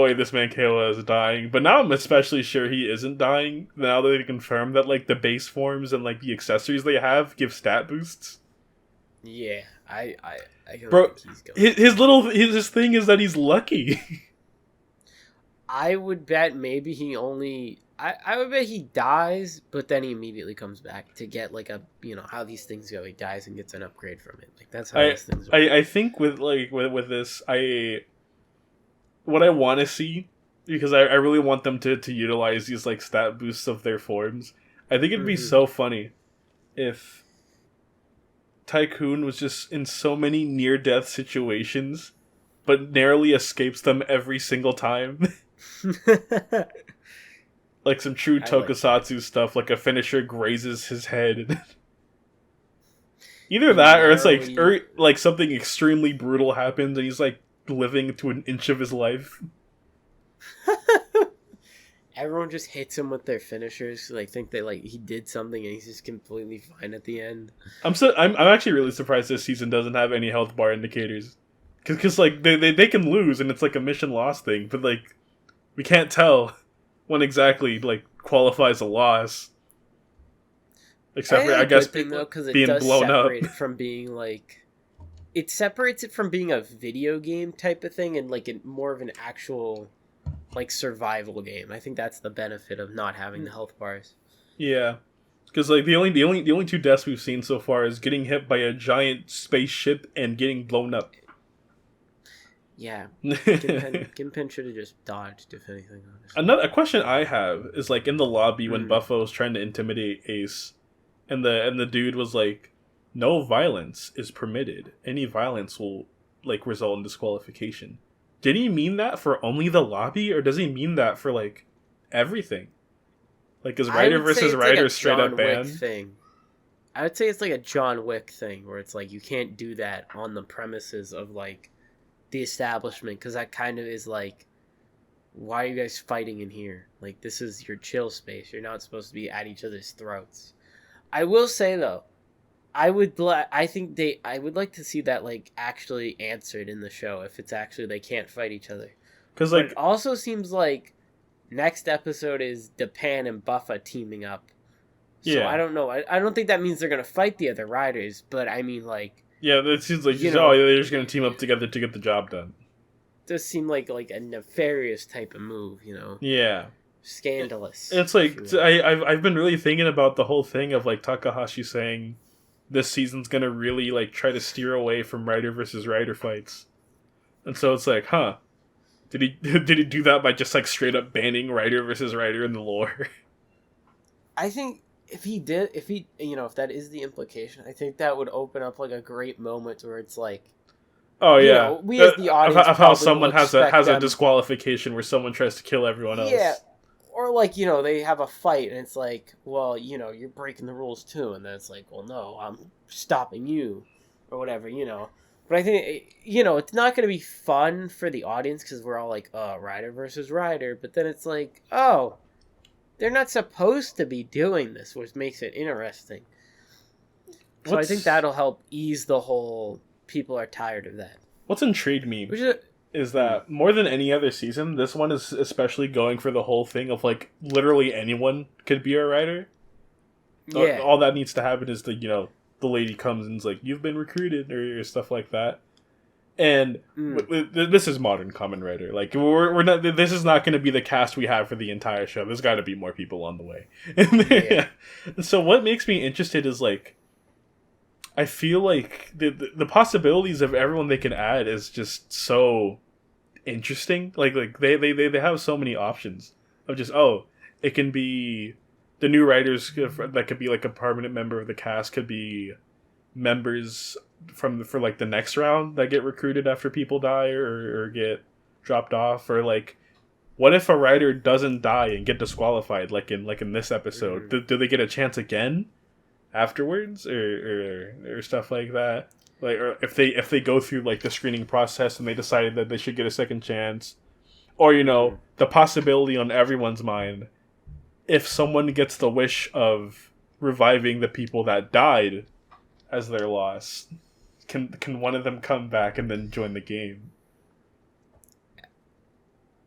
Speaker 1: way this man Kayla is dying. But now I'm especially sure he isn't dying. Now that they confirmed that like the base forms and like the accessories they have give stat boosts.
Speaker 2: Yeah, I don't
Speaker 1: Bro,
Speaker 2: think he's going.
Speaker 1: his thing is that he's lucky.
Speaker 2: I would bet maybe he only. I would bet he dies, but then he immediately comes back to get like a how these things go. He dies and gets an upgrade from it. Like that's how
Speaker 1: I
Speaker 2: these things work.
Speaker 1: I think with like with this what I want to see, because I really want them to utilize these like stat boosts of their forms. I think it'd be
Speaker 2: Mm-hmm.
Speaker 1: so funny if Tycoon was just in so many near death situations, but narrowly escapes them every single time. Like some true
Speaker 2: I like that.
Speaker 1: tokusatsu stuff, like a finisher grazes his head. Either
Speaker 2: He
Speaker 1: that, or
Speaker 2: narrowly.
Speaker 1: like something extremely brutal happens, and he's like living to an inch of his life.
Speaker 2: Everyone just hits him with their finishers. Like think they like he did something and he's just completely fine at the end.
Speaker 1: I'm actually really surprised this season doesn't have any health bar indicators, because like they can lose and it's like a mission loss thing, but like we can't tell when exactly like qualifies a loss,
Speaker 2: I
Speaker 1: except
Speaker 2: think
Speaker 1: for I
Speaker 2: that's a
Speaker 1: guess
Speaker 2: good thing though because it
Speaker 1: being
Speaker 2: does
Speaker 1: blown up.
Speaker 2: separate it from being like it separates it from being a video game type of thing and like more of an actual like survival game. I think that's the benefit of not having the health bars.
Speaker 1: Yeah, because like the only two deaths we've seen so far is getting hit by a giant spaceship and getting blown up.
Speaker 2: Yeah, Ginpen should have just dodged if anything. Honestly.
Speaker 1: Another a question I have is like in the lobby when
Speaker 2: Mm.
Speaker 1: Buffo was trying to intimidate Ace, and the dude was like, "No violence is permitted. Any violence will like result in disqualification." Did he mean that for only the lobby, or does he mean that for like everything? Like, is
Speaker 2: I
Speaker 1: Ryder
Speaker 2: would say
Speaker 1: versus
Speaker 2: it's like a
Speaker 1: Ryder straight up
Speaker 2: John Wick
Speaker 1: banned?
Speaker 2: thing. I would say it's like a John Wick thing where it's like you can't do that on the premises of like the establishment because that kind of is like why are you guys fighting in here? Like this is your chill space. You're not supposed to be at each other's throats. I will say though, I think I would like to see that like actually answered in the show if it's actually they can't fight each other.
Speaker 1: Because
Speaker 2: But it
Speaker 1: like,
Speaker 2: also seems like next episode is Depan and Buffa teaming up. So I
Speaker 1: yeah,
Speaker 2: don't know. I don't think that means they're gonna fight the other riders, but I mean like
Speaker 1: yeah, it seems like
Speaker 2: you
Speaker 1: oh,
Speaker 2: know,
Speaker 1: they're just gonna team up together to get the job done.
Speaker 2: does seem like a nefarious type of move.
Speaker 1: Yeah,
Speaker 2: Scandalous,
Speaker 1: it's
Speaker 2: if you
Speaker 1: like
Speaker 2: will.
Speaker 1: I've been really thinking about the whole thing of like Takahashi saying this season's gonna really like try to steer away from Ryder versus Ryder fights, and so it's like, huh? Did he did he do that by just like straight up banning Ryder versus Ryder in the lore?
Speaker 2: I think if he did, if that is the implication, I think that would open up like a great moment where it's like,
Speaker 1: Oh yeah,
Speaker 2: we as the audience
Speaker 1: of how
Speaker 2: probably will
Speaker 1: someone
Speaker 2: expect
Speaker 1: has a
Speaker 2: them.
Speaker 1: disqualification where someone tries to kill everyone
Speaker 2: Yeah,
Speaker 1: else.
Speaker 2: or like they have a fight and it's like, well, you're breaking the rules too, and then it's like, well, no, I'm stopping you, or whatever. But I think it's not going to be fun for the audience because we're all like, rider versus rider, but then it's like, oh, they're not supposed to be doing this, which makes it interesting. So I think
Speaker 1: What's
Speaker 2: that'll help ease the whole people are tired of that.
Speaker 1: what's intrigued me
Speaker 2: Which is
Speaker 1: is that more than any other season, this one is especially going for the whole thing of like literally anyone could be a writer.
Speaker 2: yeah.
Speaker 1: All that needs to happen is the lady comes and is like, you've been recruited, or stuff like that. And this is modern Kamen Rider. Like we're not. This is not going to be the cast we have for the entire show. There's got to be more people on the way.
Speaker 2: Yeah.
Speaker 1: So what makes me interested is like, I feel like the possibilities of everyone they can add is just so interesting. Like they have so many options of just, it can be the new writers that could be like a permanent member of the cast, could be members for like the next round that get recruited after people die or get dropped off, or like what if a writer doesn't die and get disqualified like in this episode. Do they get a chance again afterwards, or stuff like that, like, or if they go through like the screening process and they decided that they should get a second chance, or the possibility on everyone's mind, if someone gets the wish of reviving the people that died as their loss, can one of them come back and then join the game?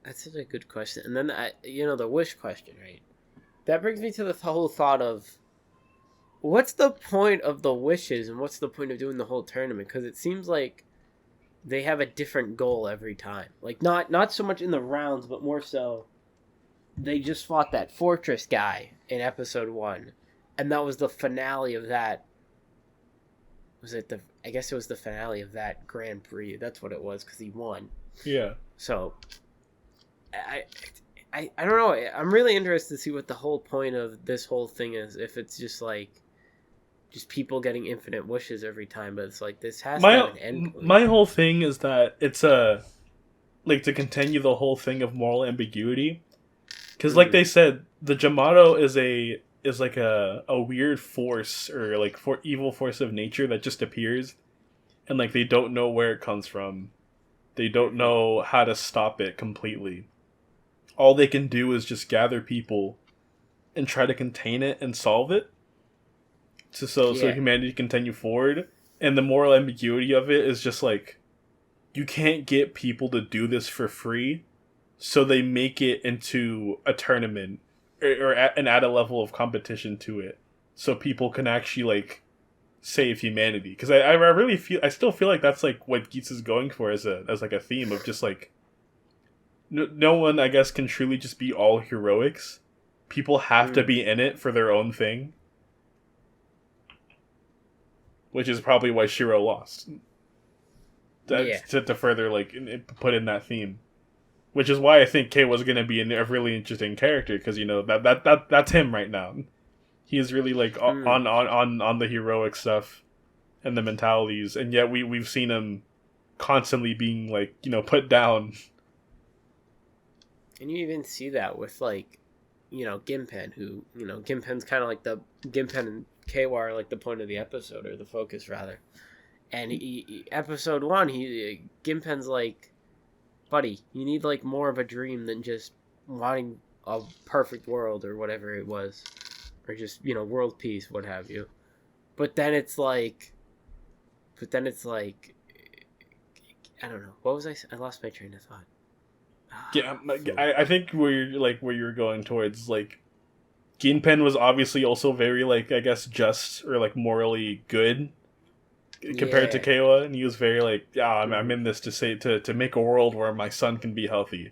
Speaker 2: That's such a good question. And then the wish question, right? That brings me to the whole thought of what's the point of the wishes and what's the point of doing the whole tournament? Because it seems like they have a different goal every time. Like not so much in the rounds, but more so they just fought that fortress guy in episode 1, and that was the finale of that. I guess it was the finale of that Grand Prix. That's what it was because he won.
Speaker 1: Yeah.
Speaker 2: So I don't know. I'm really interested to see what the whole point of this whole thing is. If it's just like just people getting infinite wishes every time, but it's like this has to have an end point.
Speaker 1: My whole thing is that it's like to continue the whole thing of moral ambiguity, because like they said, the Jamato is like a weird force, or like evil force of nature that just appears, and like they don't know where it comes from, they don't know how to stop it completely. All they can do is just gather people and try to contain it and solve it, so humanity can continue forward. And the moral ambiguity of it is just like, you can't get people to do this for free, so they make it into a tournament, and add a level of competition to it, so people can actually like save humanity. Because I really still feel like that's like what Geats is going for as like a theme of just like, no one, I guess, can truly just be all heroics. People have to be in it for their own thing, which is probably why Shiro lost. To further like put in that theme, which is why I think Kei was going to be a really interesting character, because that's him right now. He is really like on the heroic stuff and the mentalities, and yet we've seen him constantly being like put down.
Speaker 2: And you even see that with like Gimpen, who Gimpen's kind of like the Gimpen and Keiwa are like the point of the episode, or the focus rather. And episode 1, Gimpen's like, buddy, you need like more of a dream than just wanting a perfect world or whatever it was, or just world peace, what have you. But then it's like, I don't know. What was I lost my train of thought.
Speaker 1: Yeah, I think where you're going towards, like, Ginpen was obviously also very, like, I guess just, or like morally good compared to Keiwa, and he was very like, I'm in this to make a world where my son can be healthy,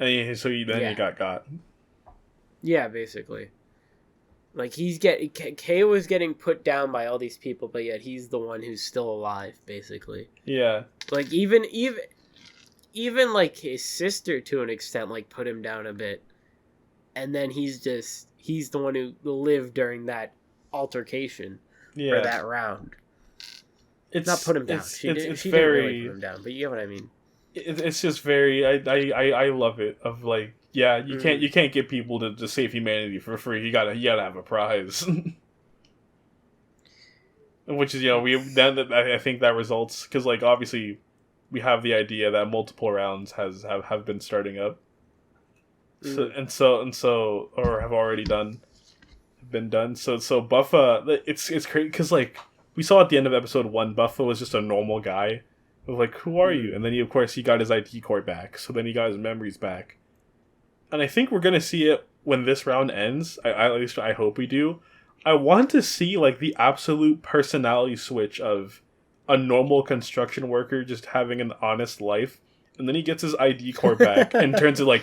Speaker 1: and he got.
Speaker 2: Yeah, basically. Like Kei was getting put down by all these people, but yet he's the one who's still alive, basically.
Speaker 1: Yeah.
Speaker 2: Like even like his sister to an extent like put him down a bit, and then he's the one who lived during that altercation or that round. Not put him down.
Speaker 1: it's
Speaker 2: She
Speaker 1: it's
Speaker 2: did.
Speaker 1: it's
Speaker 2: She didn't really put
Speaker 1: very
Speaker 2: him down, but you get what I mean.
Speaker 1: it's just very I love it of like yeah
Speaker 2: Mm.
Speaker 1: you can't get people to save humanity for free you gotta have a prize. Which is we then I think that results because like obviously we have the idea that multiple rounds have been starting up
Speaker 2: Mm.
Speaker 1: so or have already been done so Buffa it's crazy because like we saw at the end of episode 1 Buffa was just a normal guy of like who are you
Speaker 2: Mm.
Speaker 1: and then of course he got his IT core back so then he got his memories back and I think we're gonna see it when this round ends at least I hope we do. I want to see like the absolute personality switch of a normal construction worker just having an honest life, and then he gets his ID core back and turns it like,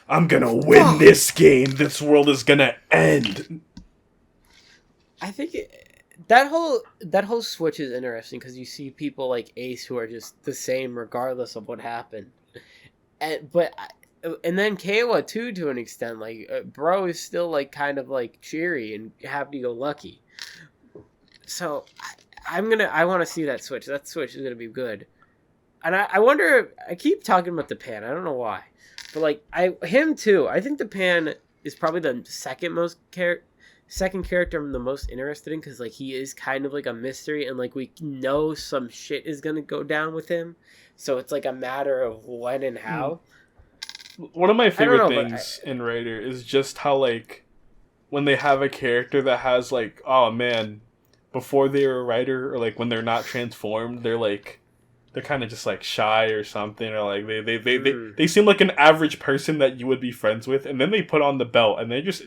Speaker 1: "I'm gonna win this game. This world is gonna end."
Speaker 2: I think that whole switch is interesting because you see people like Ace who are just the same regardless of what happened, and then Kayla too to an extent. Like bro is still like kind of like cheery and happy go lucky. So I want to see that switch. That switch is gonna be good. And I wonder. I keep talking about the pan. I don't know why, but like him too. I think the pan is probably the second character I'm the most interested in because like he is kind of like a mystery and like we know some shit is gonna go down with him. So it's like a matter of when and how.
Speaker 1: One of my
Speaker 2: I don't
Speaker 1: favorite
Speaker 2: know,
Speaker 1: things in Writer is just how like when they have a character that has like oh man before they're a writer or like when they're not transformed they're kind of just like shy or something or like they seem like an average person that you would be friends with and then they put on the belt and they just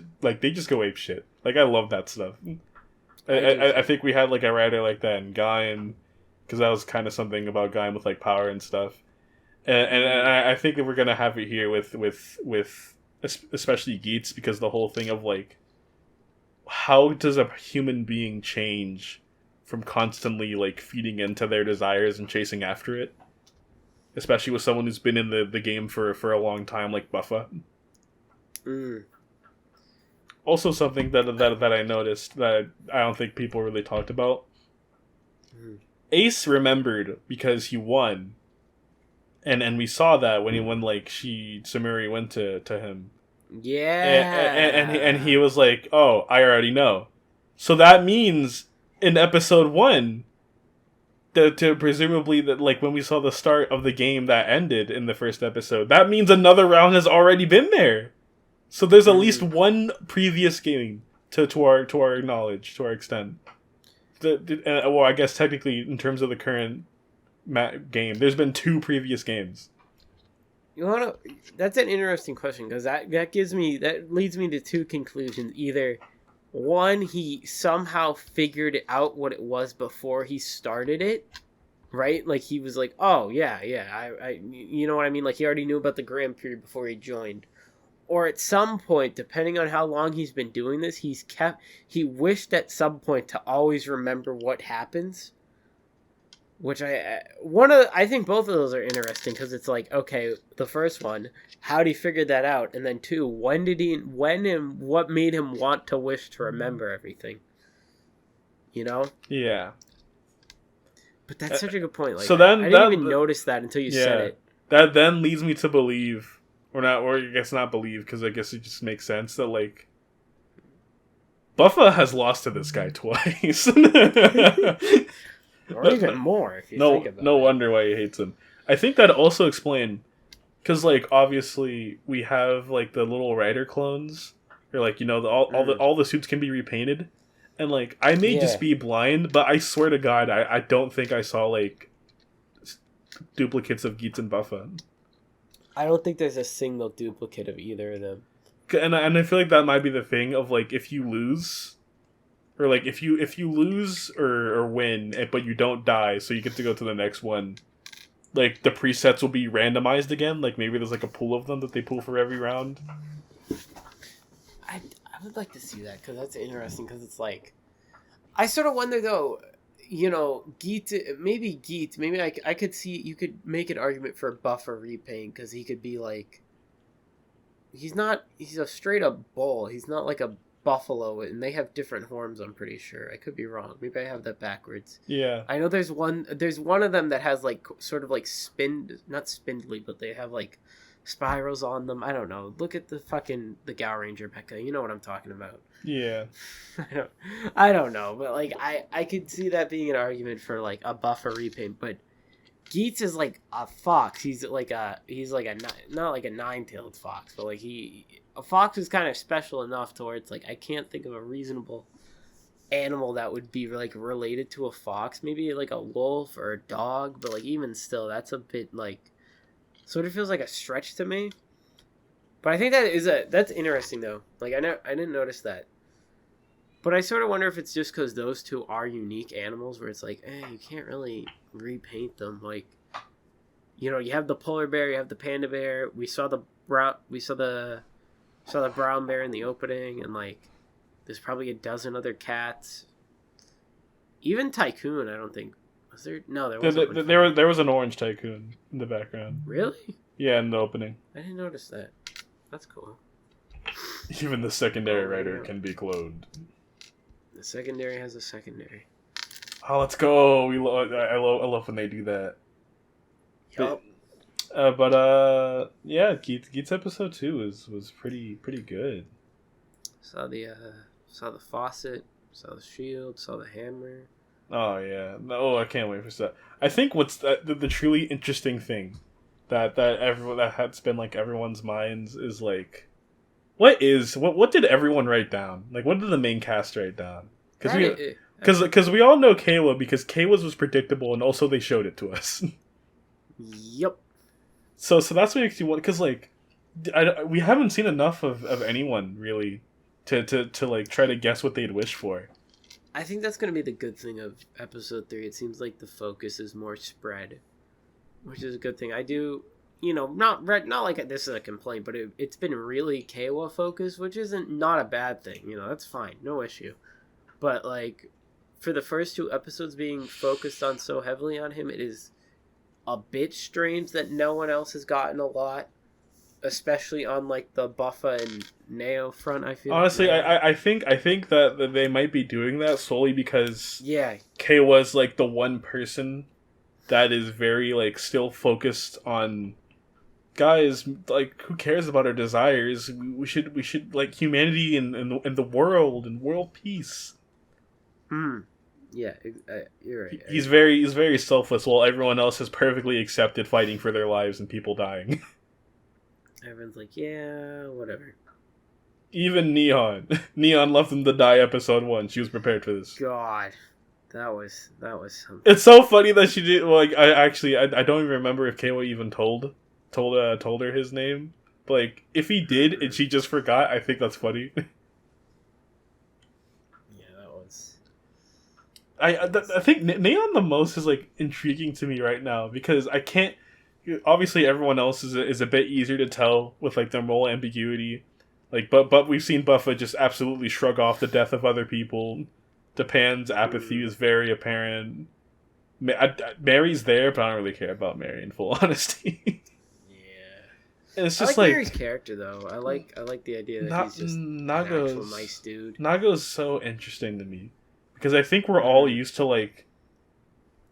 Speaker 1: go ape shit like I love that stuff. I think we had like a writer like that in Gaian because that was kind of something about Gaian with like power and stuff and I think that we're gonna have it here with especially Geats because the whole thing of like how does a human being change from constantly like feeding into their desires and chasing after it, especially with someone who's been in the game for a long time like Buffa. Also something that I noticed that I don't think people really talked about. Ace remembered because he won, and we saw that when like Samuri went to him.
Speaker 2: Yeah.
Speaker 1: And he was like, "Oh, I already know." So that means in episode 1, to presumably that like when we saw the start of the game that ended in the first episode, that means another round has already been there. So there's at least one previous game to our knowledge, to our extent. Well, I guess technically in terms of the current game, there's been 2 previous games.
Speaker 2: That's an interesting question because that leads me to 2 conclusions. Either one, he somehow figured out what it was before he started it, right? Like he was like, oh yeah, I you know what I mean? Like he already knew about the Grand Period before he joined. Or at some point, depending on how long he's been doing this, he wished at some point to always remember what happens. Which I think both of those are interesting because it's like, okay, the first one, how did he figure that out? And then 2, when and what made him want to wish to remember everything? You know?
Speaker 1: Yeah.
Speaker 2: But that's such a good point. Like,
Speaker 1: so then
Speaker 2: I didn't even notice that until you said it.
Speaker 1: That then leads me to believe, or I guess not believe, because I guess it just makes sense that like Buffa has lost to this guy twice.
Speaker 2: Or even more, if you think about it.
Speaker 1: No wonder why he hates him. I think that also explained, because like obviously we have like the little Rider clones, or like all the suits can be repainted, and like I may just be blind, but I swear to God, I don't think I saw like duplicates of Geats and Buffa.
Speaker 2: I don't think there's a single duplicate of either of them.
Speaker 1: And I feel like that might be the thing of like if you lose. Or like if you lose or win, but you don't die, so you get to go to the next one. Like the presets will be randomized again. Like maybe there's like a pool of them that they pull for every round.
Speaker 2: I would like to see that because that's interesting. Because it's like, I sort of wonder though. You know, Geet. Maybe I could see you could make an argument for Buffer repaint because he could be like. He's a straight up bull. He's not like a buffalo, and they have different horns. I'm pretty sure. I could be wrong. Maybe I have that backwards.
Speaker 1: Yeah.
Speaker 2: I know there's one. There's one of them that has like sort of like not spindly, but they have like spirals on them. I don't know. Look at the Gal Ranger Mecha. You know what I'm talking about.
Speaker 1: Yeah.
Speaker 2: I don't know, but like I could see that being an argument for like a buff or repaint, but Geats is like a fox. He's like a not like a nine-tailed fox, but like a fox is kind of special enough to where it's like I can't think of a reasonable animal that would be like related to a fox. Maybe like a wolf or a dog, but like even still, that's a bit like sort of feels like a stretch to me. But I think that's interesting though. Like I didn't notice that. But I sort of wonder if it's just because those two are unique animals, where it's like, you can't really repaint them. Like, you know, you have the polar bear, you have the panda bear. We saw the brown bear in the opening, and like, there's probably a dozen other cats. Even Tycoon, I don't think was there. No, there wasn't.
Speaker 1: There was an orange tycoon in the background.
Speaker 2: Really?
Speaker 1: Yeah, in the opening.
Speaker 2: I didn't notice that. That's cool.
Speaker 1: Even the secondary writer can be cloned.
Speaker 2: The secondary has a secondary.
Speaker 1: Oh, let's go! I love when they do that.
Speaker 2: Yup.
Speaker 1: Yeah, Geats episode 2 was pretty good.
Speaker 2: Saw the faucet, saw the shield, saw the hammer.
Speaker 1: Oh yeah, I can't wait for that. I think what's the truly interesting thing that has been like everyone's minds is like, what did everyone write down? Like, what did the main cast write down? Because we all know Kayla, because Kayla's was predictable, and also they showed it to us.
Speaker 2: Yep.
Speaker 1: So that's what makes you want, because like, we haven't seen enough of anyone really to like try to guess what they'd wish for.
Speaker 2: I think that's gonna be the good thing of episode 3. It seems like the focus is more spread, which is a good thing. I do. You know, not like this is a complaint, but it's been really Kayla focused, which isn't not a bad thing. You know, that's fine, no issue. But like, for the first 2 episodes being focused on so heavily on him, it is a bit strange that no one else has gotten a lot, especially on like the Buffa and Neo front. I feel
Speaker 1: honestly, I think that they might be doing that solely because Kayla's like the one person that is very like still focused on. Guys, like, who cares about our desires? We should like humanity and the world and world peace.
Speaker 2: Yeah, you're right.
Speaker 1: He's very selfless, while everyone else has perfectly accepted fighting for their lives and people dying.
Speaker 2: Everyone's like, yeah, whatever.
Speaker 1: Even Neon left them to die episode 1. She was prepared for this.
Speaker 2: God, that was something.
Speaker 1: It's so funny that she did. Like, I don't even remember if Kayla even told her his name. But like, if he did and she just forgot, I think that's funny.
Speaker 2: Yeah, that was.
Speaker 1: I think Neon the most is like intriguing to me right now, because I can't. Obviously, everyone else is a bit easier to tell with like their moral ambiguity. Like, but we've seen Buffa just absolutely shrug off the death of other people. Japan's apathy is very apparent. Mary's there, but I don't really care about Mary, in full honesty. And it's just
Speaker 2: I like Mary's character though. I like the idea that he's just an actual nice dude.
Speaker 1: Nago's so interesting to me, because I think we're all used to like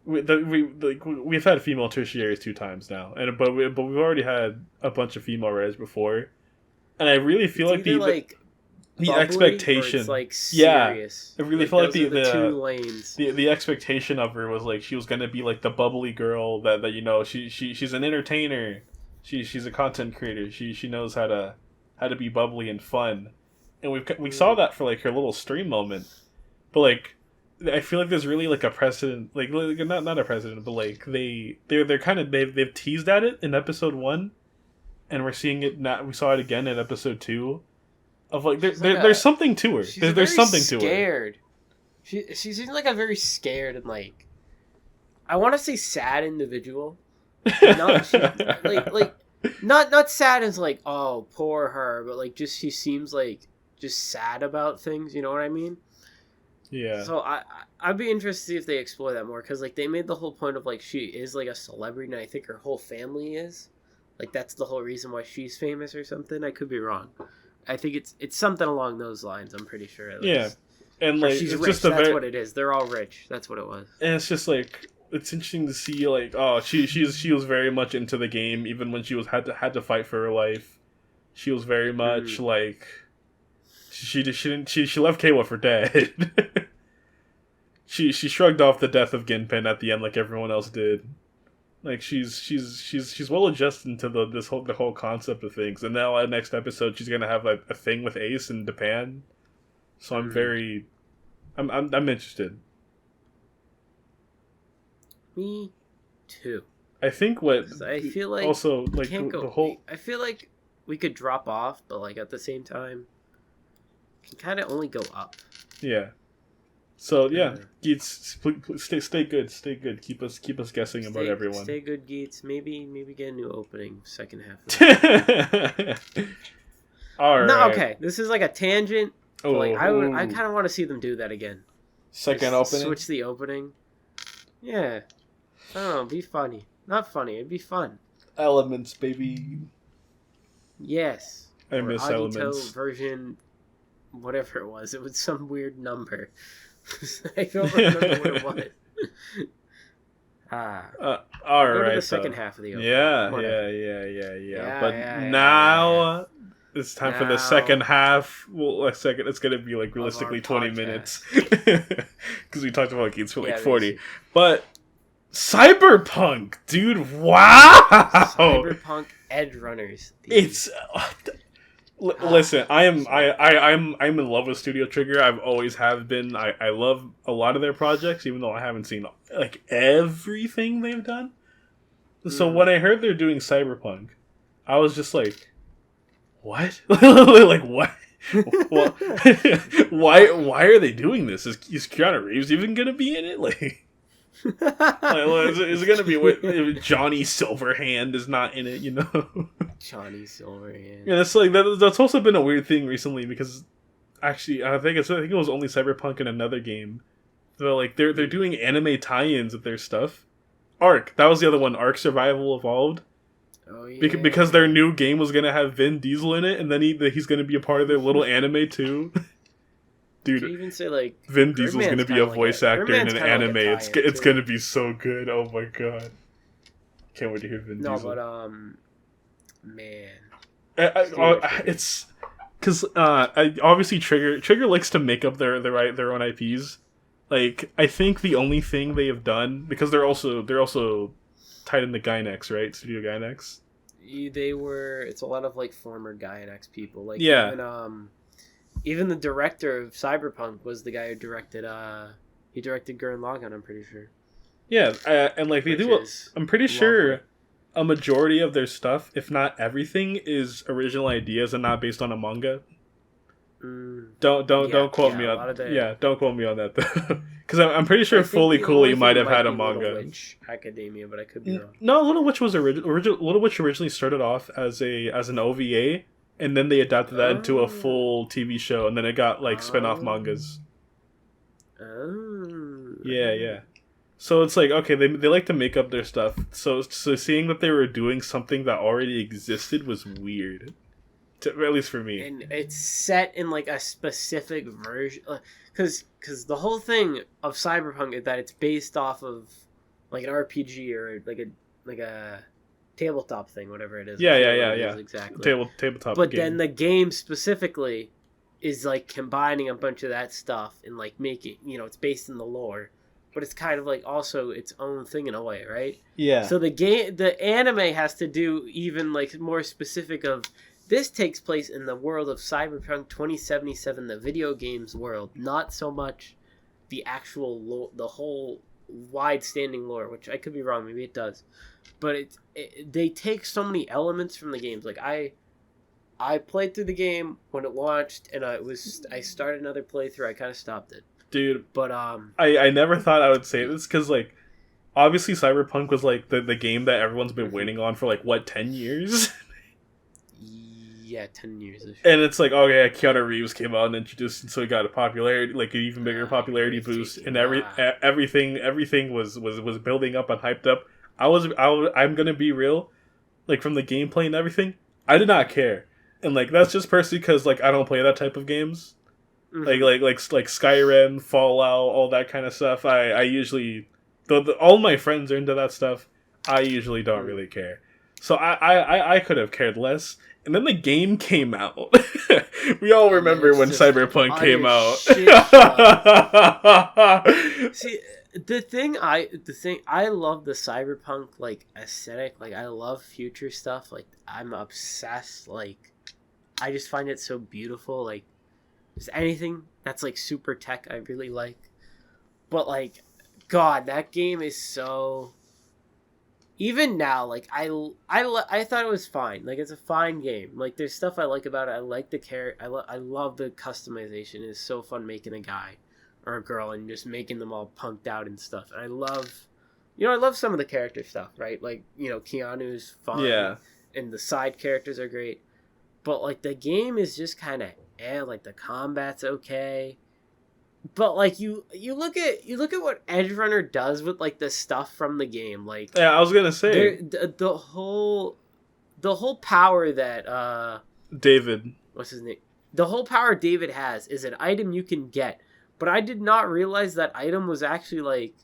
Speaker 1: we've had female tertiaries 2 times now, but we've already had a bunch of female rares before, and I really feel like the expectation,
Speaker 2: it's like serious.
Speaker 1: I really feel like the
Speaker 2: 2 lanes.
Speaker 1: The expectation of her was like she was gonna be like the bubbly girl that you know she's an entertainer. She's a content creator. She knows how to be bubbly and fun, and we saw that for like her little stream moment. But like, I feel like there's really like a precedent, like not a precedent, but like they're kind of they've teased at it in episode 1, and we're seeing it now. We saw it again in episode 2, of like there's something to her. There's something to her.
Speaker 2: She seems like a very scared and like, I want to say sad individual. Not sad as like, oh, poor her, but like just she seems like just sad about things. You know what I mean?
Speaker 1: Yeah.
Speaker 2: So I'd be interested to see if they explore that more, because like they made the whole point of like she is like a celebrity, and I think her whole family is like, that's the whole reason why she's famous or something. I could be wrong. I think it's something along those lines. I'm pretty sure. At
Speaker 1: Yeah,
Speaker 2: least.
Speaker 1: and
Speaker 2: Or
Speaker 1: like
Speaker 2: she's
Speaker 1: it's
Speaker 2: rich.
Speaker 1: just a
Speaker 2: That's
Speaker 1: very
Speaker 2: what it is. They're all rich. That's what it was.
Speaker 1: and it's just like it's interesting to see like she was very much into the game even when she was had to fight for her life. She was very much like she left Kawa for dead. she shrugged off the death of Ginpen at the end like everyone else did. Like she's well adjusted into the whole concept of things, and now next episode she's gonna have like a thing with Ace in Japan. So I'm interested.
Speaker 2: Me too.
Speaker 1: I think what
Speaker 2: 'Cause I feel like
Speaker 1: also like
Speaker 2: can't
Speaker 1: the
Speaker 2: go.
Speaker 1: whole
Speaker 2: I feel like we could drop off, but like at the same time, can kind of only go up.
Speaker 1: yeah. So yeah, Geets, stay good, stay good. Keep us guessing about everyone.
Speaker 2: Stay good, Geets. Maybe get a new opening second half.
Speaker 1: All right.
Speaker 2: No, okay. This is like a tangent. But like I
Speaker 1: Ooh.
Speaker 2: kind of want to see them do that again.
Speaker 1: Second
Speaker 2: Just
Speaker 1: opening.
Speaker 2: switch the opening. Yeah. I don't know. Be funny. Not funny. It'd be fun.
Speaker 1: Elements, baby.
Speaker 2: Yes.
Speaker 1: I
Speaker 2: Or
Speaker 1: miss
Speaker 2: Agito
Speaker 1: Elements.
Speaker 2: version, whatever it was. It was some weird number. I don't remember what it was.
Speaker 1: All
Speaker 2: Go to
Speaker 1: right.
Speaker 2: the second half of the opening.
Speaker 1: Yeah.
Speaker 2: Yeah,
Speaker 1: But
Speaker 2: yeah,
Speaker 1: now it's time for the
Speaker 2: Now-
Speaker 1: second half. Well, a second. It's gonna be like realistically 20
Speaker 2: podcast.
Speaker 1: minutes because we talked about Geeks for like
Speaker 2: Yeah,
Speaker 1: 40.
Speaker 2: basically.
Speaker 1: But Cyberpunk, dude, wow!
Speaker 2: Cyberpunk Edge Runners.
Speaker 1: It's listen. I'm in love with Studio Trigger. I've always have been. I love a lot of their projects, even though I haven't seen like everything they've done. So when I heard they're doing Cyberpunk, I was just like, what? Like what? Why are they doing this? Is Keanu Reeves even gonna be in it? Like is it gonna be if Johnny Silverhand is not in it? You know,
Speaker 2: Johnny Silverhand.
Speaker 1: yeah. That's like that's also been a weird thing recently because actually I think it was only Cyberpunk and another game. So like they're doing anime tie-ins of their stuff. Ark, that was the other one. Ark Survival Evolved.
Speaker 2: Oh yeah.
Speaker 1: Because their new game was gonna have Vin Diesel in it, and then he's gonna be a part of their little anime too.
Speaker 2: You
Speaker 1: Dude,
Speaker 2: even say like
Speaker 1: Vin Diesel's
Speaker 2: Birdman's
Speaker 1: gonna be
Speaker 2: kinda
Speaker 1: a
Speaker 2: like
Speaker 1: voice actor in
Speaker 2: Birdman's
Speaker 1: an
Speaker 2: kinda like
Speaker 1: anime.
Speaker 2: a
Speaker 1: It's
Speaker 2: tie-in,
Speaker 1: it's
Speaker 2: too.
Speaker 1: gonna be so good. Oh my god, can't wait to hear Vin
Speaker 2: No,
Speaker 1: Diesel.
Speaker 2: but man.
Speaker 1: It's because obviously Trigger likes to make up their own IPs. Like I think the only thing they have done because they're also tied into Gainax, right? Studio Gainax.
Speaker 2: They were. It's a lot of like former Gainax people. Like
Speaker 1: Yeah.
Speaker 2: even the director of Cyberpunk was the guy who directed. He directed Gurren Lagann. I'm pretty sure.
Speaker 1: Yeah, and like they
Speaker 2: Which
Speaker 1: do.
Speaker 2: is
Speaker 1: I'm pretty
Speaker 2: lovely.
Speaker 1: sure a majority of their stuff, if not everything, is original ideas and not based on a manga. Don't quote me
Speaker 2: a
Speaker 1: on.
Speaker 2: lot of the-
Speaker 1: Yeah, don't quote me on that though, because I'm pretty sure
Speaker 2: I think
Speaker 1: Fully
Speaker 2: the
Speaker 1: Cooley
Speaker 2: only
Speaker 1: might
Speaker 2: thing
Speaker 1: have had a
Speaker 2: be Little
Speaker 1: manga.
Speaker 2: Witch Academia, but I could be wrong.
Speaker 1: No, Little Witch was Little Witch originally started off as an OVA, and then they adapted that into a full TV show, and then it got like spin-off mangas.
Speaker 2: Oh.
Speaker 1: Yeah. So it's like okay, they like to make up their stuff. So seeing that they were doing something that already existed was weird, at least for me.
Speaker 2: And it's set in like a specific version, because the whole thing of Cyberpunk is that it's based off of like an RPG or like a tabletop thing, whatever it is.
Speaker 1: Yeah,
Speaker 2: I forget what it
Speaker 1: yeah.
Speaker 2: is exactly.
Speaker 1: Tabletop.
Speaker 2: But
Speaker 1: game.
Speaker 2: then the game specifically is like combining a bunch of that stuff and like making, it's based in the lore, but it's kind of like also its own thing in a way, right?
Speaker 1: Yeah.
Speaker 2: So the anime has to do even like more specific of this takes place in the world of Cyberpunk 2077, the video games world, not so much the actual lore, the whole wide-standing lore, which I could be wrong, maybe it does, but they take so many elements from the games. Like I played through the game when it launched, and I started another playthrough. I kind of stopped it,
Speaker 1: dude.
Speaker 2: but
Speaker 1: I never thought I would say this because like obviously Cyberpunk was like the game that everyone's been waiting on for like what 10 years.
Speaker 2: Yeah, 10 years.
Speaker 1: And it's like, oh yeah, Keanu Reeves came out and introduced, and so he got a popularity, like an even bigger popularity boost, and everything was building up and hyped up. I'm gonna be real, like from the gameplay and everything, I did not care. and like that's just personally because like I don't play that type of games.
Speaker 2: Mhm.
Speaker 1: Like Skyrim, Fallout, all that kind of stuff. I usually, all my friends are into that stuff. I usually don't
Speaker 2: Mm.
Speaker 1: really care. So I could have cared less. And then the game came out. We all
Speaker 2: And then
Speaker 1: remember
Speaker 2: it's
Speaker 1: when
Speaker 2: just an
Speaker 1: Cyberpunk came
Speaker 2: utter
Speaker 1: out.
Speaker 2: shit show. See, I love the cyberpunk like aesthetic. Like I love future stuff. Like I'm obsessed. Like I just find it so beautiful. Like just anything that's like super tech, I really like. But like, God, that game is so. Even now, like I thought it was fine. Like it's a fine game. Like there's stuff I like about it. I like the character. I love the customization. It's so fun making a guy or a girl and just making them all punked out and stuff. And I love, I love some of the character stuff, right? Like Keanu's fun,
Speaker 1: Yeah.
Speaker 2: and the side characters are great. But like the game is just kind of like the combat's okay. But like you look at what Edge Runner does with like the stuff from the game, like
Speaker 1: Yeah, I was gonna say
Speaker 2: the whole power that
Speaker 1: David.
Speaker 2: what's his name? The whole power David has is an item you can get. But I did not realize that item was actually like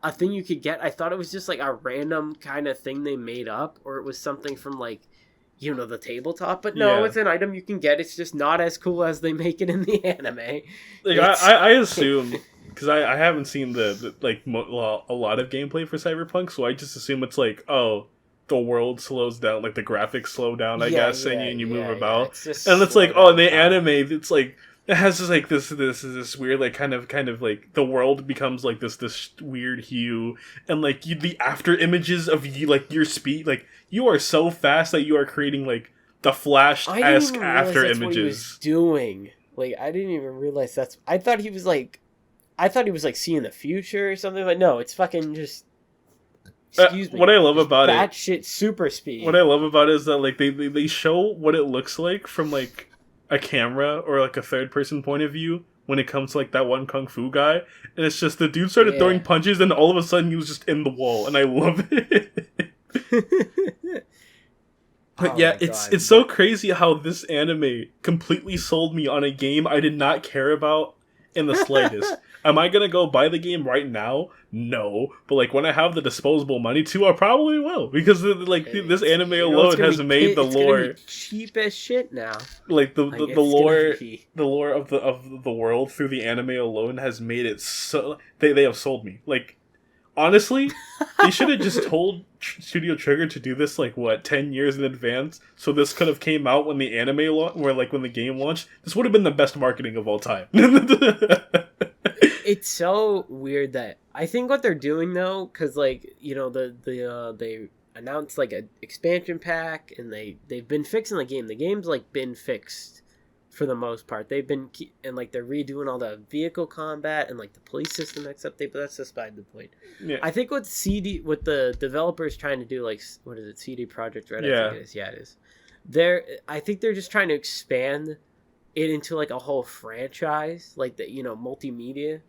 Speaker 2: a thing you could get. I thought it was just like a random kind of thing they made up, or it was something from like the tabletop. But no,
Speaker 1: Yeah.
Speaker 2: it's an item you can get. It's just not as cool as they make it in the anime.
Speaker 1: Like I assume because I haven't seen the a lot of gameplay for Cyberpunk, so I just assume it's like, oh, the world slows down, like the graphics slow down, I guess, and you move about,
Speaker 2: It's just
Speaker 1: and it's like,
Speaker 2: slow
Speaker 1: oh, in the
Speaker 2: down
Speaker 1: anime, it's like it has just like this weird like kind of like the world becomes like this weird hue, and like the after images of you, like your speed, like you are so fast that you are creating like the Flash-esque after
Speaker 2: that's
Speaker 1: images.
Speaker 2: what he was doing. Like I didn't even realize that's. I thought he was like seeing the future or something. But no, it's fucking just. Excuse me.
Speaker 1: What I love about it,
Speaker 2: batshit super speed.
Speaker 1: what I love about it is that like they show what it looks like from like a camera or like a third person point of view when it comes to like that one kung fu guy, and it's just the dude started throwing punches and all of a sudden he was just in the wall, and I love it. But yeah, it's so crazy how this anime completely sold me on a game I did not care about in the slightest. Am I gonna go buy the game right now? No, but like when I have the disposable money to, I probably will, because like this anime alone has made the lore
Speaker 2: cheap as shit now.
Speaker 1: Like the lore of the world through the anime alone has made it so they have sold me. Like honestly, they should have just told Studio Trigger to do this like 10 years in advance, so this could have came out when the anime when the game launched. This would have been the best marketing of all time.
Speaker 2: It's so weird that I think what they're doing though, because like they announced like an expansion pack, and they've been fixing the game. The game's like been fixed for the most part. They've been and like they're redoing all the vehicle combat and like the police system, except but that's beside the point.
Speaker 1: Yeah.
Speaker 2: I think what the developers trying to do, like what is it, CD Projekt Red?
Speaker 1: Yeah.
Speaker 2: I think it is. Yeah, it is. I think they're just trying to expand it into like a whole franchise, like the multimedia.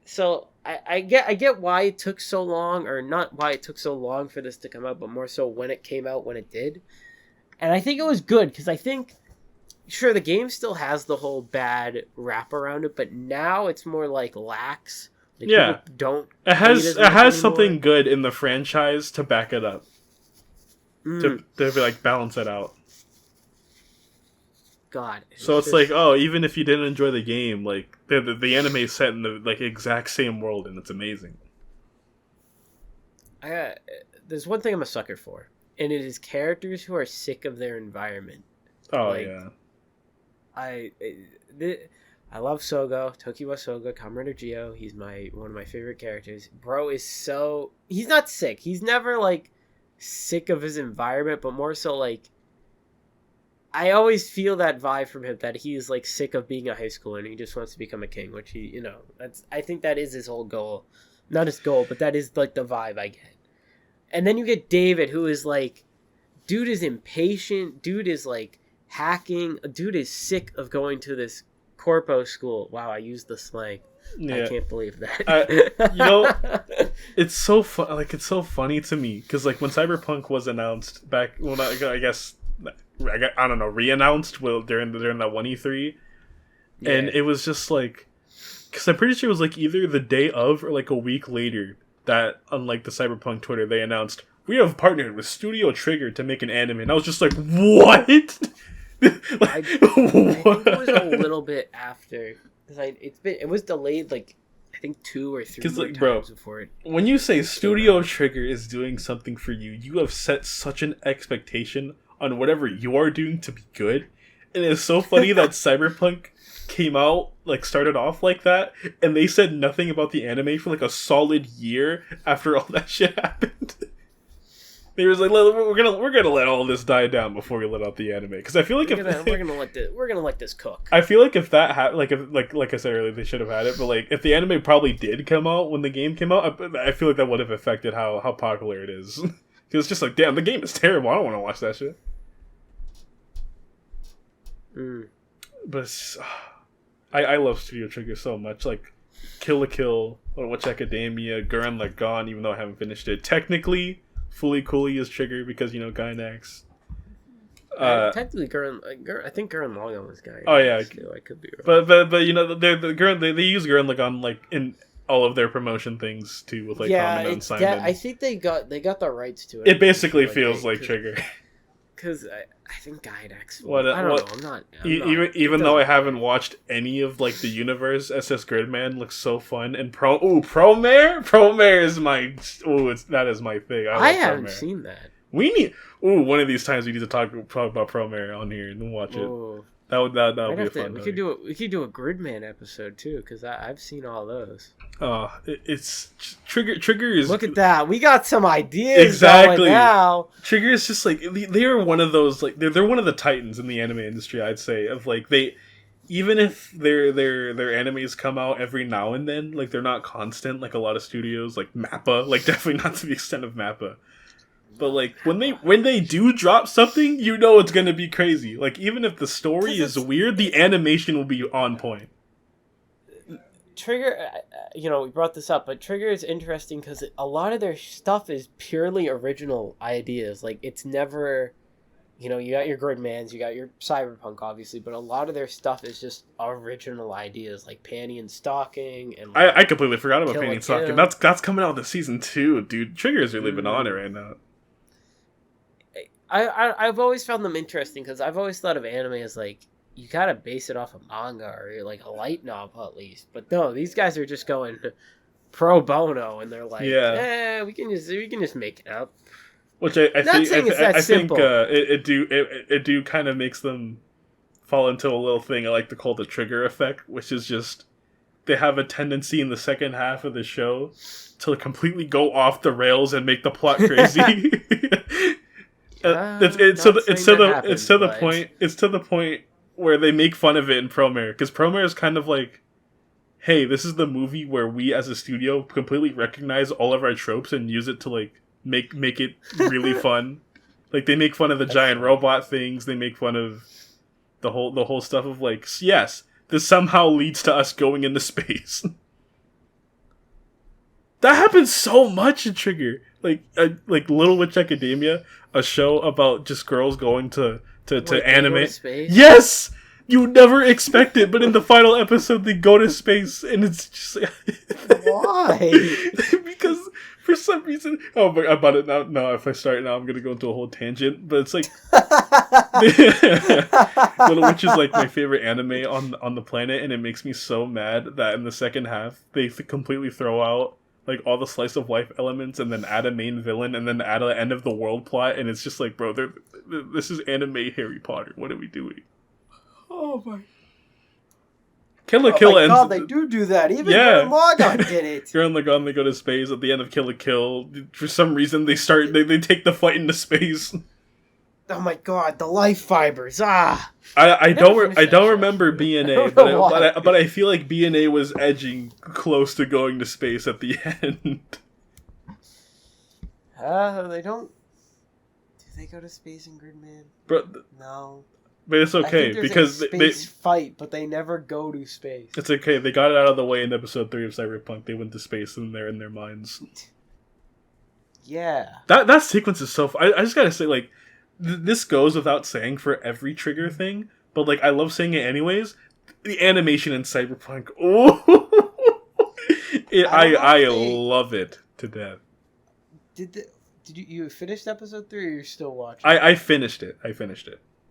Speaker 2: So I get why it took so long, or not why it took so long for this to come out, but more so when it came out when it did. And I think it was good because I think, sure, the game still has the whole bad rap around it, but now it's more like lax. Like
Speaker 1: yeah,
Speaker 2: don't.
Speaker 1: It has something good in the franchise to back it up. To like balance it out.
Speaker 2: God.
Speaker 1: So it's like, oh, even if you didn't enjoy the game, like the anime is set in the like exact same world, and it's amazing.
Speaker 2: There's one thing I'm a sucker for, and it is characters who are sick of their environment.
Speaker 1: Oh
Speaker 2: like,
Speaker 1: yeah.
Speaker 2: I love Sogo, Tokiwa Sogo, Comrade Geo. He's one of my favorite characters. Bro is so, he's not sick. He's never like sick of his environment, but more so like, I always feel that vibe from him that he is like sick of being a high schooler and he just wants to become a king, which I think that is his whole goal. Not his goal, but that is like the vibe I get. And then you get David, who is like, dude is impatient, dude is like hacking, dude is sick of going to this corpo school. Wow, I used the slang. Yeah. I can't believe that.
Speaker 1: It's so it's so funny to me because like when Cyberpunk was announced back, well, I guess I don't know, re-announced during that 1E3, and it was just like, because I'm pretty sure it was like either the day of or like a week later that, unlike the Cyberpunk Twitter, they announced, we have partnered with Studio Trigger to make an anime, and I was just like, what?
Speaker 2: I think it was a little bit after, because it was delayed like I think 2 or 3 more times before it.
Speaker 1: When you say Studio Trigger is doing something for you, you have set such an expectation on whatever you are doing to be good, and it's so funny that Cyberpunk came out, like, started off like that, and they said nothing about the anime for like a solid year after all that shit happened. They was like, we're gonna let all this die down before we let out the anime, because I feel like
Speaker 2: we're gonna let this cook.
Speaker 1: I feel like if that happened, like I said earlier, they should have had it. But like, if the anime probably did come out when the game came out, I feel like that would have affected how popular it is. Because it's just like, damn, the game is terrible. I don't want to watch that shit. But I love Studio Trigger so much. Like, Kill la Kill, or Witch Academia, Gurren Lagann, even though I haven't finished it. Technically, Fully Cooley is Trigger because, you know, Gainax.
Speaker 2: Technically, I think Gurren Lagann was Gainax.
Speaker 1: Oh yeah,
Speaker 2: too. I could be wrong.
Speaker 1: But you know, they use Gurren Lagann like in all of their promotion things too, with like Kamina and Simon.
Speaker 2: I think they got the rights to it.
Speaker 1: It basically feels like Trigger.
Speaker 2: Because I think Gainax.
Speaker 1: I don't know. Even though I haven't watched any of like the universe, SS Gridman looks so fun, and Promare is my that is my thing.
Speaker 2: I haven't seen that.
Speaker 1: We need one of these times we need to talk about Promare on here and watch it. That would be a fun.
Speaker 2: We could do a Gridman episode too, because I've seen all those.
Speaker 1: It's Trigger is.
Speaker 2: Look at that. We got some ideas.
Speaker 1: Exactly.
Speaker 2: Now.
Speaker 1: Trigger is just like, they are one of those, like, they're one of the titans in the anime industry, I'd say, of like, even if their animes come out every now and then, like, they're not constant like a lot of studios, like Mappa, like definitely not to the extent of Mappa. But like when they do drop something, you know it's gonna be crazy. Like, even if the story is weird, the animation will be on point.
Speaker 2: Trigger, we brought this up, but Trigger is interesting because a lot of their stuff is purely original ideas. Like, it's never, you got your Gridmans, you got your Cyberpunk, obviously, but a lot of their stuff is just original ideas, like Panty and Stocking. And like,
Speaker 1: I completely forgot about Panty and Stocking. That's coming out this season too, dude. Trigger's really been on it right now.
Speaker 2: I've always found them interesting because I've always thought of anime as like, you gotta base it off a manga or like a light novel at least. But no, these guys are just going pro bono, and they're like, we can just make it up.
Speaker 1: Which I think it do kind of makes them fall into a little thing I like to call the Trigger effect, which is just they have a tendency in the second half of the show to completely go off the rails and make the plot crazy. It's to the point where they make fun of it in Promare, because Promare is kind of like, hey, this is the movie where we as a studio completely recognize all of our tropes and use it to like make it really fun. Like, they make fun of the giant robot things, they make fun of the whole stuff of like, yes, this somehow leads to us going into space. That happens so much in Trigger. Like Little Witch Academia, a show about just girls going to anime. Yes! You never expect it, but in the final episode they go to space, and it's just
Speaker 2: why?
Speaker 1: Because for some reason, about it now. No, if I start now, I'm gonna go into a whole tangent. But it's like Little Witch is like my favorite anime on the planet, and it makes me so mad that in the second half they completely throw out like all the slice of life elements, and then add a main villain, and then add an end of the world plot, and it's just like, bro, this is anime Harry Potter. What are we doing?
Speaker 2: Oh my!
Speaker 1: Kill la Kill ends.
Speaker 2: God, they do that. Even Gurren Lagann did it.
Speaker 1: Gurren Lagann, they go to space at the end of Kill la Kill. For some reason, they take the fight into space.
Speaker 2: Oh my God, the life fibers!
Speaker 1: I don't remember BNA, but I feel like BNA was edging close to going to space at the end.
Speaker 2: They don't. Do they go to space in Gridman?
Speaker 1: Bro,
Speaker 2: no.
Speaker 1: But it's okay because
Speaker 2: they fight, but they never go to space.
Speaker 1: It's okay. They got it out of the way in episode 3 of Cyberpunk. They went to space, and they're in their minds.
Speaker 2: Yeah.
Speaker 1: That sequence is so. I just gotta say, like, this goes without saying for every trigger thing, but like I love saying it anyways. The animation in Cyberpunk, oh, I love it to death.
Speaker 2: Did you finish episode 3, or you're still watching?
Speaker 1: I finished it.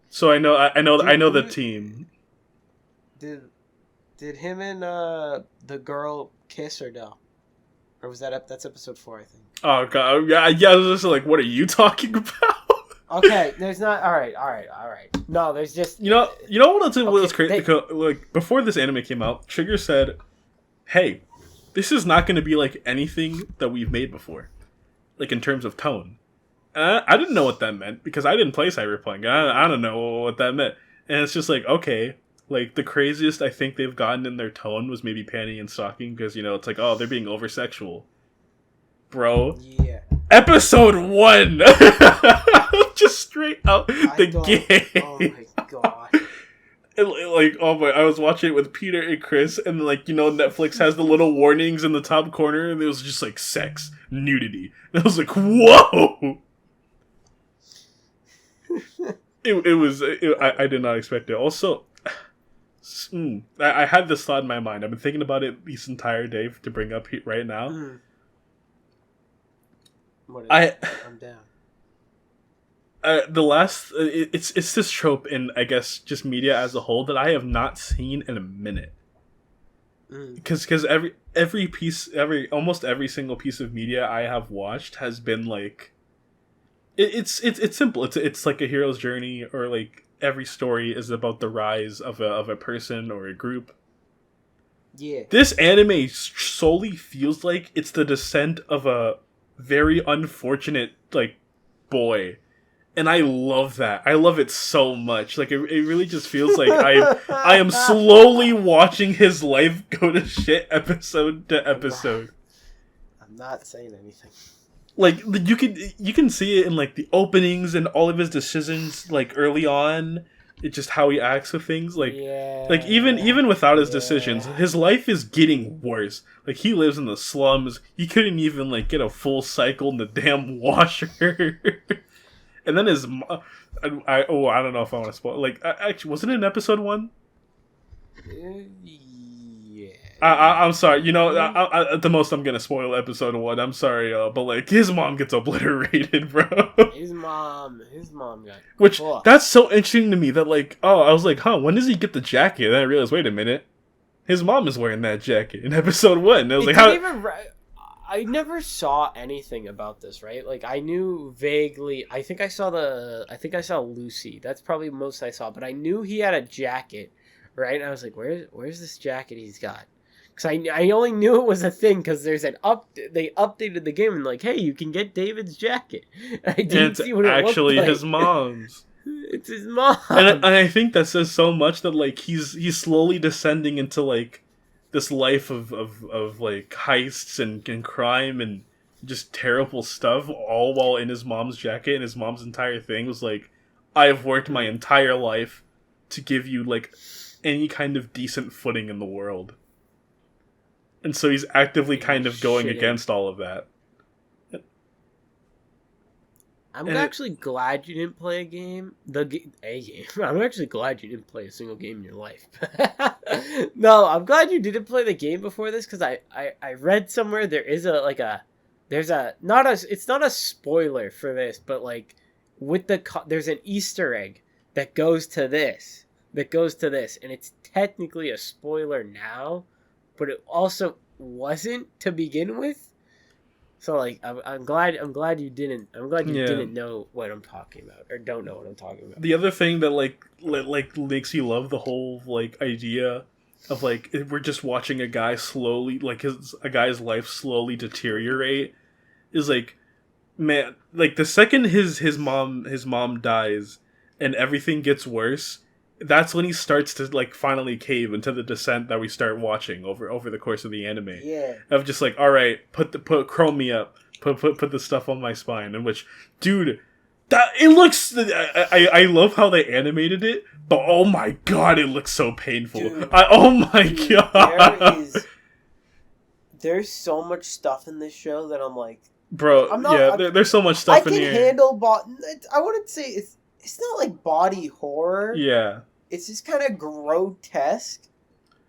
Speaker 1: So I know the team.
Speaker 2: Did him and the girl kiss or no? Or was that's episode 4, I think.
Speaker 1: Oh god, yeah. I was just like, what are you talking about?
Speaker 2: Okay, there's not. All right. No, there's just.
Speaker 1: You know what was crazy? Like before this anime came out, Trigger said, "Hey, this is not going to be like anything that we've made before, like in terms of tone." I didn't know what that meant because I didn't play Cyberpunk. I don't know what that meant, and it's just like, okay, like the craziest I think they've gotten in their tone was maybe panty and stocking because it's like, oh, they're being over sexual, bro.
Speaker 2: Yeah.
Speaker 1: Episode 1, just straight out the game.
Speaker 2: Oh my god!
Speaker 1: Like, oh my! I was watching it with Peter and Chris, and like Netflix has the little warnings in the top corner, and it was just like sex, nudity, and I was like, whoa! I did not expect it. Also, I had this thought in my mind. I've been thinking about it this entire day to bring up right now.
Speaker 2: Mm.
Speaker 1: I'm
Speaker 2: down.
Speaker 1: It's this trope in, I guess, just media as a whole that I have not seen in a minute. Because almost every single piece of media I have watched has been like, it's simple. It's like a hero's journey, or like every story is about the rise of a person or a group.
Speaker 2: Yeah.
Speaker 1: This anime solely feels like it's the descent of a very unfortunate like boy, and I love that. I love it so much. Like it really just feels like I am slowly watching his life go to shit episode to episode.
Speaker 2: I'm not saying anything.
Speaker 1: Like you can see it in like the openings and all of his decisions like early on. It's just how he acts with things, like even without his decisions, his life is getting worse. Like he lives in the slums. He couldn't even like get a full cycle in the damn washer. And then I don't know if I want to spoil. Like actually, wasn't it in episode 1?
Speaker 2: Yeah.
Speaker 1: I'm sorry. At the most I'm gonna spoil episode 1. I'm sorry, but like his mom gets obliterated, bro.
Speaker 2: His mom got.
Speaker 1: Which that's so interesting to me. That like, I was like, when does he get the jacket? And I realized, wait a minute, his mom is wearing that jacket in episode 1. And I was like, how?
Speaker 2: I never saw anything about this, right? Like I knew vaguely. I think I saw Lucy. That's probably most I saw. But I knew he had a jacket, right? And I was like, where's this jacket he's got? Because I only knew it was a thing because there's they updated the game and like, hey, you can get David's jacket. I didn't see what it looked like.
Speaker 1: Actually his mom's.
Speaker 2: It's his mom.
Speaker 1: And I think that says so much that like he's slowly descending into like this life of like heists and crime and just terrible stuff, all while in his mom's jacket. And his mom's entire thing was like, I've worked my entire life to give you like any kind of decent footing in the world. And so he's actively kind of going against all of that.
Speaker 2: I'm actually glad you didn't play a game. I'm actually glad you didn't play a single game in your life. No, I'm glad you didn't play the game before this because I read somewhere it's not a spoiler for this, but like there's an Easter egg that goes to this, and it's technically a spoiler now. But it also wasn't to begin with, so like I'm glad you didn't didn't know what I'm talking about or don't know what I'm talking about.
Speaker 1: The other thing that like makes you love the whole like idea of like we're just watching a guy slowly a guy's life slowly deteriorate is like, man, like the second his mom dies and everything gets worse. That's when he starts to like finally cave into the descent that we start watching over the course of the anime.
Speaker 2: Yeah.
Speaker 1: Of just like, all right, put chrome me up, put the stuff on my spine. In which, dude, that it looks. I love how they animated it, but oh my god, it looks so painful.
Speaker 2: Dude,
Speaker 1: god.
Speaker 2: There's so much stuff in this show that I'm like,
Speaker 1: Bro,
Speaker 2: I'm
Speaker 1: yeah,
Speaker 2: not.
Speaker 1: there's so much
Speaker 2: I
Speaker 1: stuff in
Speaker 2: can
Speaker 1: here.
Speaker 2: handle I wouldn't say it's not like body horror.
Speaker 1: Yeah.
Speaker 2: It's just kind of grotesque,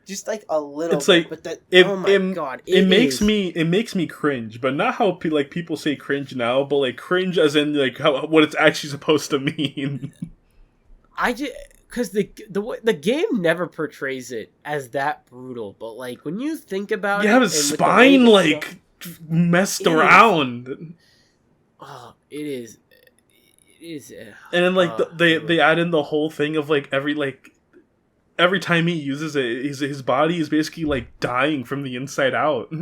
Speaker 2: just like a little
Speaker 1: It's
Speaker 2: bit.
Speaker 1: like
Speaker 2: But that,
Speaker 1: it
Speaker 2: oh my
Speaker 1: it
Speaker 2: god,
Speaker 1: it
Speaker 2: it
Speaker 1: makes
Speaker 2: is.
Speaker 1: me cringe, but not how like people say cringe now, but like cringe as in like how what it's actually supposed to mean.
Speaker 2: I just because the game never portrays it as that brutal, but like when you think about
Speaker 1: You have
Speaker 2: it,
Speaker 1: his
Speaker 2: and with the way
Speaker 1: spine
Speaker 2: the show,
Speaker 1: like messed
Speaker 2: it is.
Speaker 1: around.
Speaker 2: Oh, it is. It is.
Speaker 1: And then like they
Speaker 2: Brutal.
Speaker 1: add in the whole thing of like every time he uses it, his body is basically like dying from the inside out.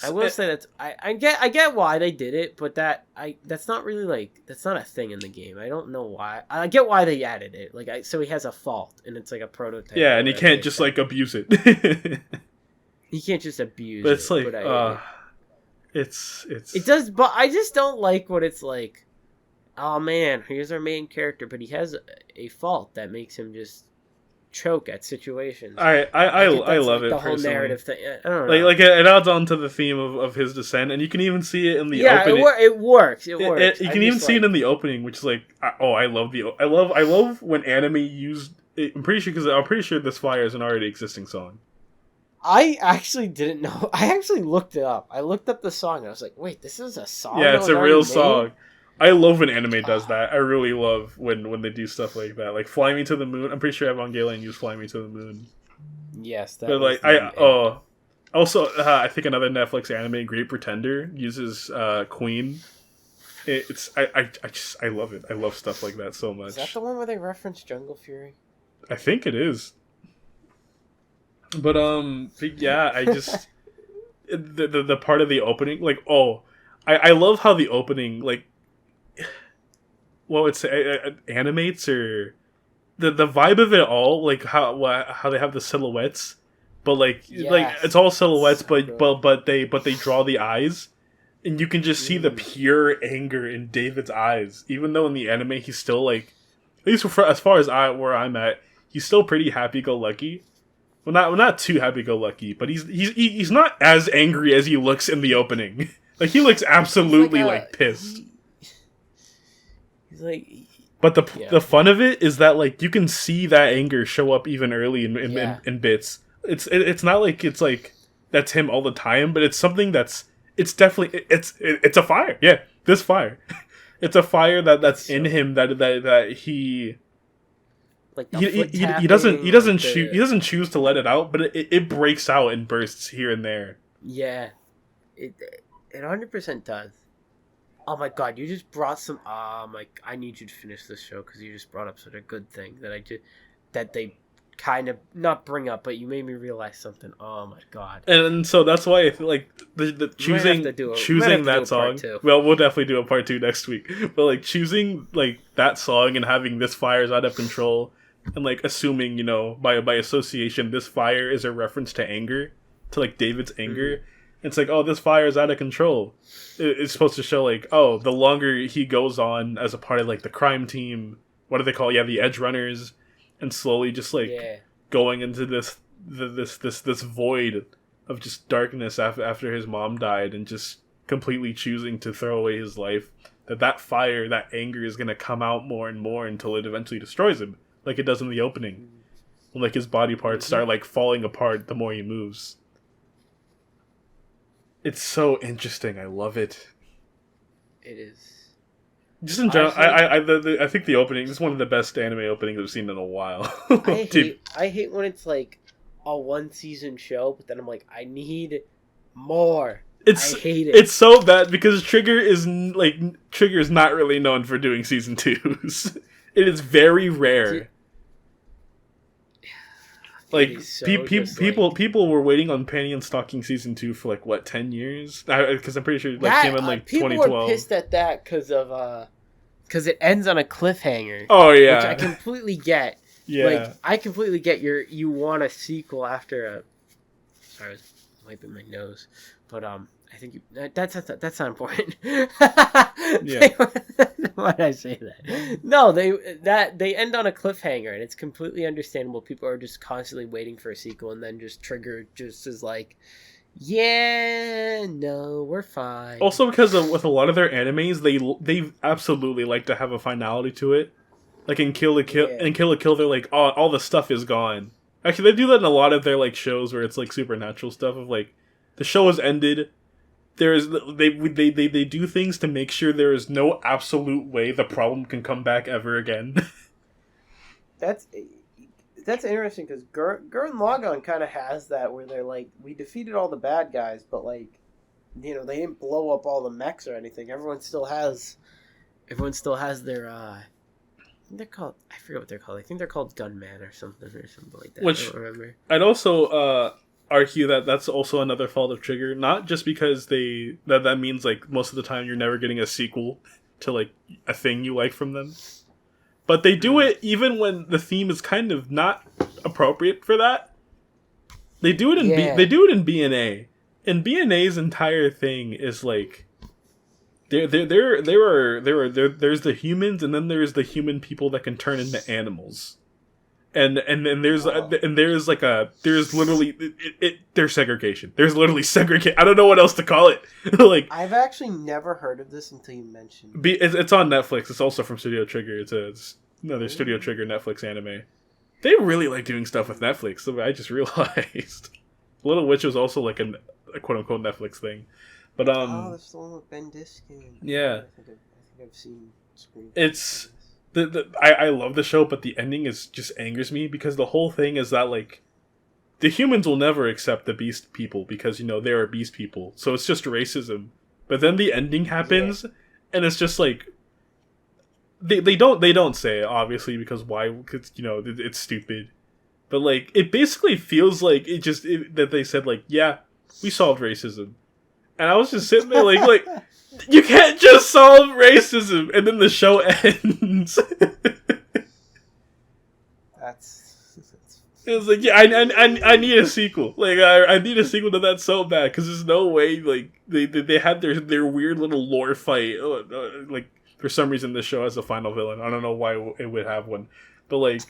Speaker 2: I will say that I get why they did it, but that's not really like that's not a thing in the game. I don't know why. I get why they added it. Like so he has a fault and it's like a prototype.
Speaker 1: Yeah,
Speaker 2: Or
Speaker 1: and he
Speaker 2: whatever
Speaker 1: can't
Speaker 2: they
Speaker 1: just
Speaker 2: said.
Speaker 1: like abuse it.
Speaker 2: He can't just abuse
Speaker 1: But it's
Speaker 2: it.
Speaker 1: like
Speaker 2: But
Speaker 1: it's
Speaker 2: it does. But I just don't like what it's like. Oh man, here's our main character, but he has a fault that makes him just choke at situations. I get
Speaker 1: I
Speaker 2: that's
Speaker 1: love
Speaker 2: like
Speaker 1: it
Speaker 2: the whole
Speaker 1: personally.
Speaker 2: narrative thing. I don't know.
Speaker 1: Like it adds on to the theme of his descent, and you can even see it in the
Speaker 2: Yeah,
Speaker 1: opening.
Speaker 2: it works. It works.
Speaker 1: You
Speaker 2: I'm
Speaker 1: can even
Speaker 2: just
Speaker 1: see it
Speaker 2: like,
Speaker 1: in the opening, which is like, I love I love when anime used. I'm pretty sure because I'm pretty sure this fire is an already existing song.
Speaker 2: I actually didn't know. I actually looked it up. I looked up the song and I was like, wait, this is a song?
Speaker 1: Yeah,
Speaker 2: that
Speaker 1: it's
Speaker 2: was
Speaker 1: a
Speaker 2: already
Speaker 1: real
Speaker 2: made?
Speaker 1: song. I love when anime does
Speaker 2: Ah,
Speaker 1: that. I really love when they do stuff like that. Like Fly Me to the Moon. I'm pretty sure Evangelion used Fly Me to the Moon.
Speaker 2: yes, that
Speaker 1: But
Speaker 2: was
Speaker 1: like also I think another Netflix anime, Great Pretender, uses Queen. It's I love it. I love stuff like that so
Speaker 2: Is that
Speaker 1: much.
Speaker 2: the one where they reference Jungle Fury?
Speaker 1: I think it is. But yeah, I just the part of the opening, like I love how the opening like well it's animates or the vibe of it all, like how they have the silhouettes, but like it's
Speaker 2: Yes.
Speaker 1: all
Speaker 2: It's
Speaker 1: silhouettes,
Speaker 2: so good.
Speaker 1: but they draw the eyes, and you can just see the
Speaker 2: Mm.
Speaker 1: pure anger in David's eyes, even though in the anime he's still like, at least as far as where I'm at, he's still pretty happy-go-lucky. Well, not too happy-go-lucky, but he's not as angry as he looks in the opening. Like he looks
Speaker 2: He's like
Speaker 1: absolutely like pissed.
Speaker 2: he's like
Speaker 1: But
Speaker 2: yeah.
Speaker 1: the fun of it is that like you can see that anger show up even early
Speaker 2: Yeah.
Speaker 1: in bits. It's not like it's like that's him all the time, but it's something that's it's definitely it's a fire. Yeah, this fire. It's a fire that's in him that
Speaker 2: Like the foot
Speaker 1: he
Speaker 2: tapping, like
Speaker 1: he doesn't choose to let it out, but it breaks out in bursts here and there.
Speaker 2: yeah. It 100% does. Oh my god, you just brought some. I need you to finish this show because you just brought up such a good thing that they kind of not bring up, but you made me realize something. Oh my god.
Speaker 1: And so that's why I feel like the
Speaker 2: We might have
Speaker 1: choosing
Speaker 2: to do
Speaker 1: choosing
Speaker 2: a
Speaker 1: that
Speaker 2: part
Speaker 1: song.
Speaker 2: two.
Speaker 1: Well, we'll definitely do a part 2 next week. But like choosing like that song and having this fire's out of control, and like assuming by association this fire is a reference to anger, to like David's anger.
Speaker 2: Mm-hmm.
Speaker 1: It's like, oh, this fire is out of control. It's supposed to show like, oh, the longer he goes on as a part of like the crime team, what do they call? Yeah, the Edge Runners, and slowly just like
Speaker 2: Yeah.
Speaker 1: going into this void of just darkness after his mom died, and just completely choosing to throw away his life. That fire, that anger is gonna come out more and more until it eventually destroys him, like it does in the opening. When like his body parts start like falling apart the more he moves. It's so interesting. I love it.
Speaker 2: It is.
Speaker 1: Just in general,
Speaker 2: Honestly,
Speaker 1: I think the opening is one of the best anime openings I've seen in a while. Dude,
Speaker 2: I hate when it's like a one season show, but then I'm like, I need more. I hate it.
Speaker 1: it's so bad because Trigger is not really known for doing season 2s. It is very rare. Like
Speaker 2: So
Speaker 1: people were waiting on Panty and Stocking season 2 for like what 10 years? Because I'm pretty sure it came in like
Speaker 2: people
Speaker 1: 2012.
Speaker 2: were pissed at that because it ends on a cliffhanger.
Speaker 1: Oh yeah,
Speaker 2: Which I completely get.
Speaker 1: yeah.
Speaker 2: Like I completely get you want a sequel after a. Sorry, I was wiping my nose, but I think that's not important.
Speaker 1: Yeah.
Speaker 2: Why did I say that? No, they end on a cliffhanger, and it's completely understandable. People are just constantly waiting for a sequel, and then just Trigger just is like, Yeah, no, we're fine.
Speaker 1: Also, because with a lot of their animes, they absolutely like to have a finality to it. Like
Speaker 2: Yeah.
Speaker 1: in Kill la Kill, they're like, oh, all the stuff is gone. Actually, they do that in a lot of their like shows where it's like supernatural stuff. Of like, the show has ended. There's they do things to make sure there is no absolute way the problem can come back ever again.
Speaker 2: That's that's interesting because Gurren Lagann kind of has that where they're like, we defeated all the bad guys, but like, you know, they didn't blow up all the mechs or anything. Everyone still has their I think they're called, I forget what they're called. I think they're called Gunman or something like that.
Speaker 1: Which
Speaker 2: I don't remember.
Speaker 1: I'd also argue that that's also another fault of Trigger, not just because that means like most of the time you're never getting a sequel to like a thing you like from them, but they do it even when the theme is kind of not appropriate for that. They do it in they do it in BNA, and BNA's entire thing is like there's the humans, and then there's the human people that can turn into animals. And there's there's literally there's segregation. There's literally segregation. I don't know what else to call it. Like,
Speaker 2: I've actually never heard of this until you mentioned.
Speaker 1: It's on Netflix. It's also from Studio Trigger. It's another Studio Trigger Netflix anime. They really like doing stuff with Netflix. So I just realized Little Witch was also like a quote unquote Netflix thing. But
Speaker 2: that's the one with Ben Diskin.
Speaker 1: Yeah,
Speaker 2: I think I've seen screenshots.
Speaker 1: it's. I love the show, but the ending just angers me because the whole thing is that like the humans will never accept the beast people because they are beast people, so it's just racism. But then the ending happens, and it's just like they don't say it, obviously, because why? Because it's stupid. But like it basically feels like that they said like, yeah, we solved racism, and I was just sitting there like. You can't just solve racism, and then the show ends. It was like, yeah, I need a sequel. Like, I need a sequel to that so bad, because there's no way, like, they had their weird little lore fight. Like, for some reason, this show has a final villain. I don't know why it would have one. But, like...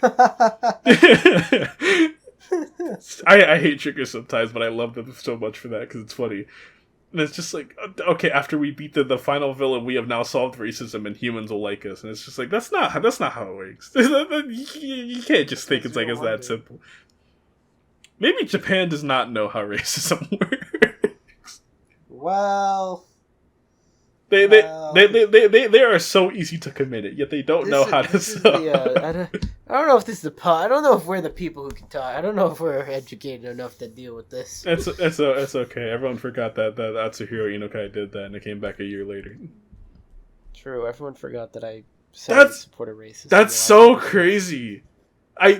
Speaker 1: I hate Trigger sometimes, but I love them so much for that, because it's funny. And it's just like, okay, after we beat the final villain, we have now solved racism and humans will like us. And it's just like, that's not how it works. You can't just think it's that simple. Maybe Japan does not know how racism works.
Speaker 2: Well...
Speaker 1: They are so easy to commit it, yet they don't know how to solve.
Speaker 2: I don't know if this is I don't know if we're the people who can talk. I don't know if we're educated enough to deal with this.
Speaker 1: It's okay. Everyone forgot that Atsuhiro Inokai did that, and it came back a year later.
Speaker 2: True. Everyone forgot that I supported racism.
Speaker 1: That's so crazy. I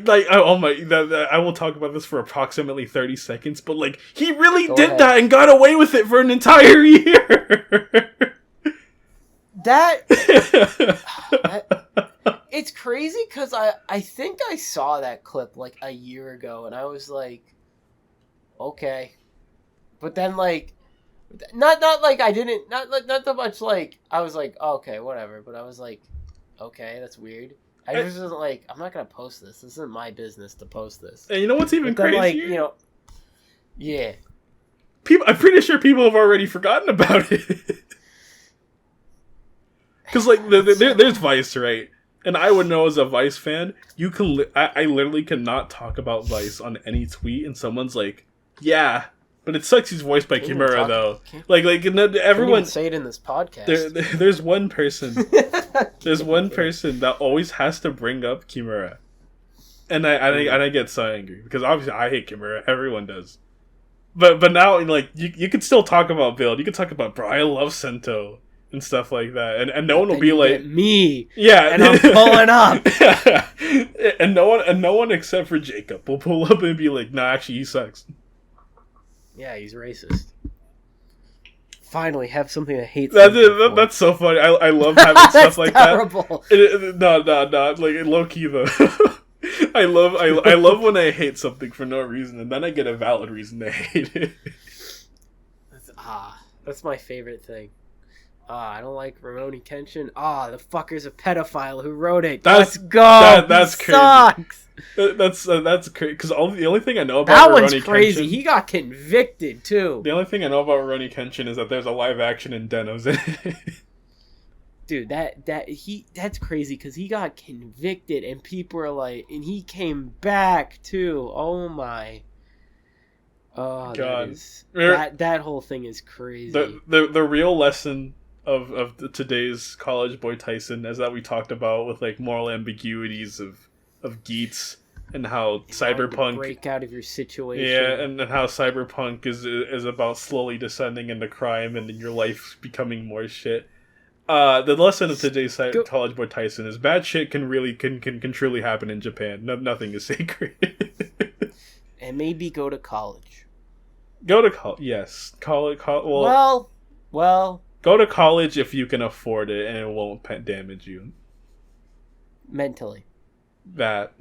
Speaker 1: will talk about this for approximately 30 seconds, but like he really did that and got away with it for an entire year.
Speaker 2: That it's crazy because I think I saw that clip like a year ago and I was like, okay, but then like not like I didn't not so much like I was like, oh, okay, whatever, but I was like, okay, that's weird. I just wasn't like, I'm not gonna post this. This isn't my business to post this.
Speaker 1: And you know what's even crazier?
Speaker 2: Like, yeah,
Speaker 1: I'm pretty sure people have already forgotten about it. Because, like, there's Vice, right? And I would know as a Vice fan, I literally cannot talk about Vice on any tweet, and someone's like, yeah, but it sucks he's voiced by Kimura, though. Like everyone...
Speaker 2: Can't say it in this podcast.
Speaker 1: There's one person... There's one person that always has to bring up Kimura. And I get so angry, because obviously I hate Kimura, everyone does. But now, like, you could still talk about Build, you could talk about, bro, I love Sento. And stuff like that, and no one will be like
Speaker 2: me,
Speaker 1: yeah,
Speaker 2: and I'm pulling up,
Speaker 1: and no one except for Jacob will pull up and be like, no, actually he sucks.
Speaker 2: Yeah, he's racist. Finally, have something to hate.
Speaker 1: That's so funny. I love having stuff like
Speaker 2: terrible.
Speaker 1: That. No, like low key though. I love when I hate something for no reason, and then I get a valid reason to hate it.
Speaker 2: That's my favorite thing. I don't like Rurouni Kenshin. The fucker's a pedophile who wrote it. Let's go.
Speaker 1: That's crazy.
Speaker 2: Sucks.
Speaker 1: That's crazy because the only thing I know about
Speaker 2: That one's
Speaker 1: Rurouni
Speaker 2: crazy.
Speaker 1: Kenshin,
Speaker 2: He got convicted too.
Speaker 1: the only thing I know about Rurouni Kenshin is that there's a live action in Denos in it.
Speaker 2: Dude, that's crazy because he got convicted and people are like, and he came back too. Oh my. Oh,
Speaker 1: God,
Speaker 2: that whole thing is crazy.
Speaker 1: the real lesson of today's College Boy Taisen is that we talked about with like moral ambiguities of Geats and how cyberpunk
Speaker 2: break out of your situation.
Speaker 1: yeah, and how cyberpunk is about slowly descending into crime and your life becoming more shit. The lesson of today's College Boy Taisen is bad shit can truly happen in Japan. Nothing is sacred.
Speaker 2: And maybe go to college.
Speaker 1: Go to college, yes.
Speaker 2: Well,
Speaker 1: go to college if you can afford it, and it won't damage you.
Speaker 2: Mentally.
Speaker 1: That.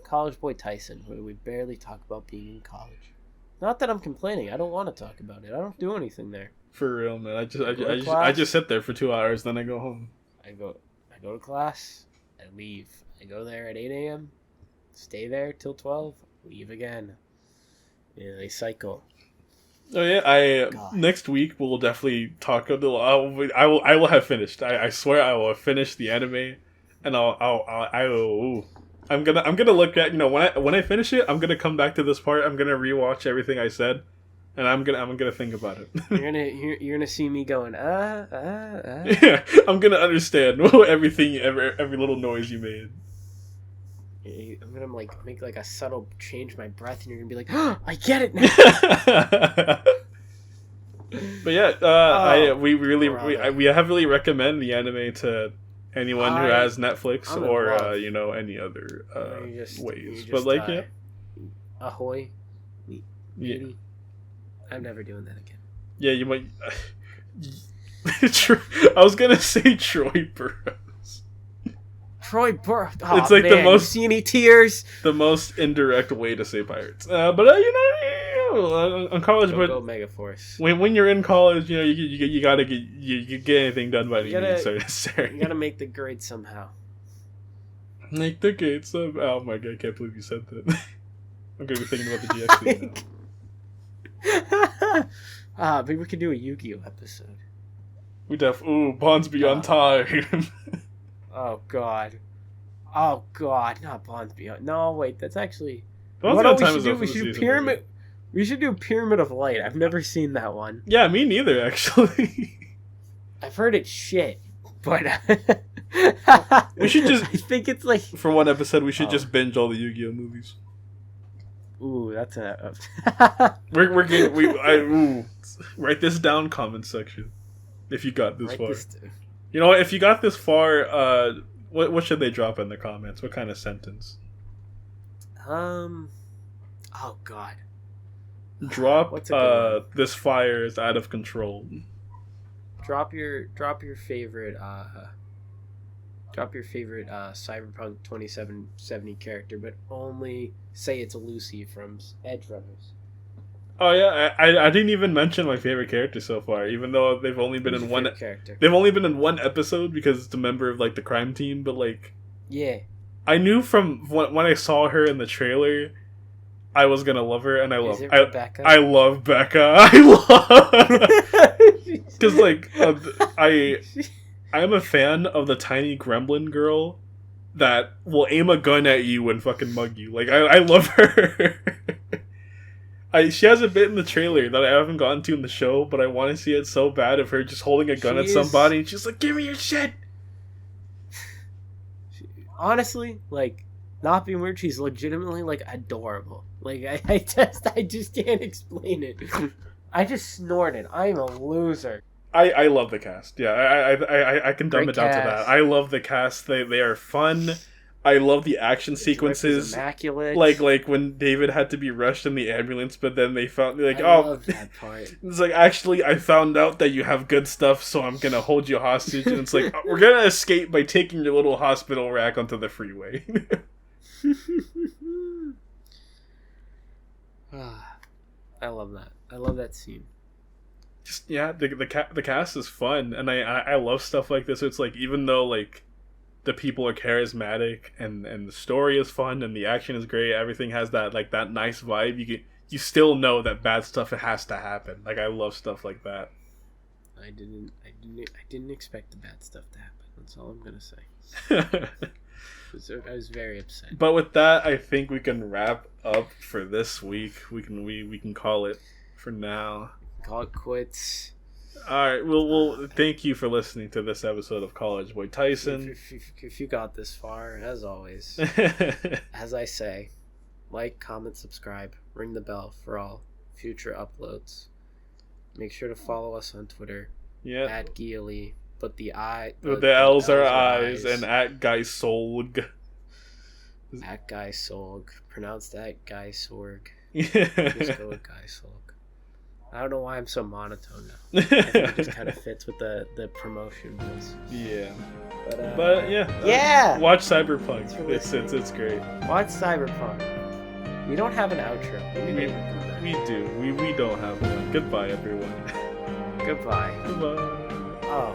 Speaker 2: College Boy Taisen, where we barely talk about being in college. Not that I'm complaining. I don't want to talk about it. I don't do anything there.
Speaker 1: For real, man. I just sit there for 2 hours, then I go home.
Speaker 2: I go to class. I leave. I go there at 8 a.m. Stay there till 12. Leave again. Yeah, they cycle.
Speaker 1: Oh yeah,
Speaker 2: God.
Speaker 1: Next week we'll definitely talk a little. I will have finished. I swear I will have finished the anime, and I'm gonna look at when I finish it. I'm gonna come back to this part. I'm gonna rewatch everything I said, and I'm gonna think about it.
Speaker 2: you're gonna see me going
Speaker 1: Yeah, I'm gonna understand everything, every little noise you made.
Speaker 2: I'm gonna make like a subtle change in my breath, and you're gonna be like, oh, I get it now.
Speaker 1: But yeah, we heavily recommend the anime to anyone who has Netflix or any other ways. But like
Speaker 2: ahoy, yeah, I'm never doing that again.
Speaker 1: Yeah, you might. I was gonna say Troy Burrows.
Speaker 2: Troy Burrows. Oh,
Speaker 1: it's like
Speaker 2: man,
Speaker 1: the most.
Speaker 2: See any tears?
Speaker 1: The most indirect way to say pirates. But on college,
Speaker 2: go Megaforce.
Speaker 1: When you're in college, you gotta get anything done by any means necessary.
Speaker 2: You gotta make the grade somehow.
Speaker 1: Make the grade somehow. Oh my god, I can't believe you said that. I'm gonna be thinking about the GX
Speaker 2: now. Maybe we could do a Yu-Gi-Oh episode.
Speaker 1: Bonds Beyond Time.
Speaker 2: Oh god, not Bonds Beyond. No, wait, that's actually.
Speaker 1: Bonds
Speaker 2: What
Speaker 1: Beyond
Speaker 2: we should do? We should do Pyramid.
Speaker 1: Movie.
Speaker 2: We should do Pyramid of Light. I've never seen that one.
Speaker 1: Yeah, me neither. Actually,
Speaker 2: I've heard it's shit, but
Speaker 1: we should just.
Speaker 2: I think it's like
Speaker 1: for one episode, we should just binge all the Yu-Gi-Oh movies.
Speaker 2: Ooh, that's
Speaker 1: we're getting write this down, comment section, if you got this far. You know what? If you got this far, what should they drop in the comments? What kind of sentence?
Speaker 2: Oh god.
Speaker 1: Drop this fire is out of control.
Speaker 2: Drop your favorite Cyberpunk 2070 character, but only say it's Lucy from Edge Runners.
Speaker 1: Oh yeah, I didn't even mention my favorite character so far, even though they've only been in one character. They've only been in one episode because it's a member of like the crime team, but like
Speaker 2: yeah,
Speaker 1: I knew from when I saw her in the trailer, I was gonna love her, and I love
Speaker 2: Becca?
Speaker 1: I love Becca. I love because like I am a fan of the tiny gremlin girl that will aim a gun at you and fucking mug you. Like I love her. She has a bit in the trailer that I haven't gotten to in the show, but I want to see it so bad of her just holding a gun at somebody and she's like, "Give me your shit."
Speaker 2: Honestly, like, not being weird, she's legitimately like adorable. Like I just can't explain it. I just snorted. I'm a loser.
Speaker 1: I love the cast. Yeah, I can dumb it down to that. I love the cast. They are fun. I love the action sequences.
Speaker 2: Immaculate.
Speaker 1: Like when David had to be rushed in the ambulance, but then they found I
Speaker 2: love that part.
Speaker 1: It's like, actually, I found out that you have good stuff, so I'm gonna hold you hostage. And it's like, we're gonna escape by taking your little hospital rack onto the freeway.
Speaker 2: I love that. I love that scene.
Speaker 1: Just the cast is fun, and I love stuff like this. So it's like, even though like the people are charismatic, and the story is fun, and the action is great. Everything has that nice vibe. You still know that bad stuff has to happen. Like, I love stuff like that.
Speaker 2: I didn't expect the bad stuff to happen. That's all I'm gonna say. I was very upset.
Speaker 1: But with that, I think we can wrap up for this week. We can call it for now.
Speaker 2: Call it quits.
Speaker 1: All right. Well, thank you for listening to this episode of College Boy Taisen.
Speaker 2: If you got this far, as always, as I say, like, comment, subscribe, ring the bell for all future uploads. Make sure to follow us on Twitter.
Speaker 1: Yeah.
Speaker 2: At Ghially, but the
Speaker 1: L's are eyes, and at Guy Solg.
Speaker 2: At Guy Solg, pronounced at Guy Sorg.
Speaker 1: Yeah.
Speaker 2: Just go with Guy Solg. I don't know why I'm so monotone now. I think it just kind of fits with the promotion voice.
Speaker 1: Yeah.
Speaker 2: But
Speaker 1: yeah.
Speaker 2: Yeah.
Speaker 1: Watch Cyberpunk. It's great.
Speaker 2: Watch Cyberpunk. We don't have an outro.
Speaker 1: We do. We don't have one. Goodbye, everyone.
Speaker 2: Goodbye.
Speaker 1: Goodbye.
Speaker 2: Oh.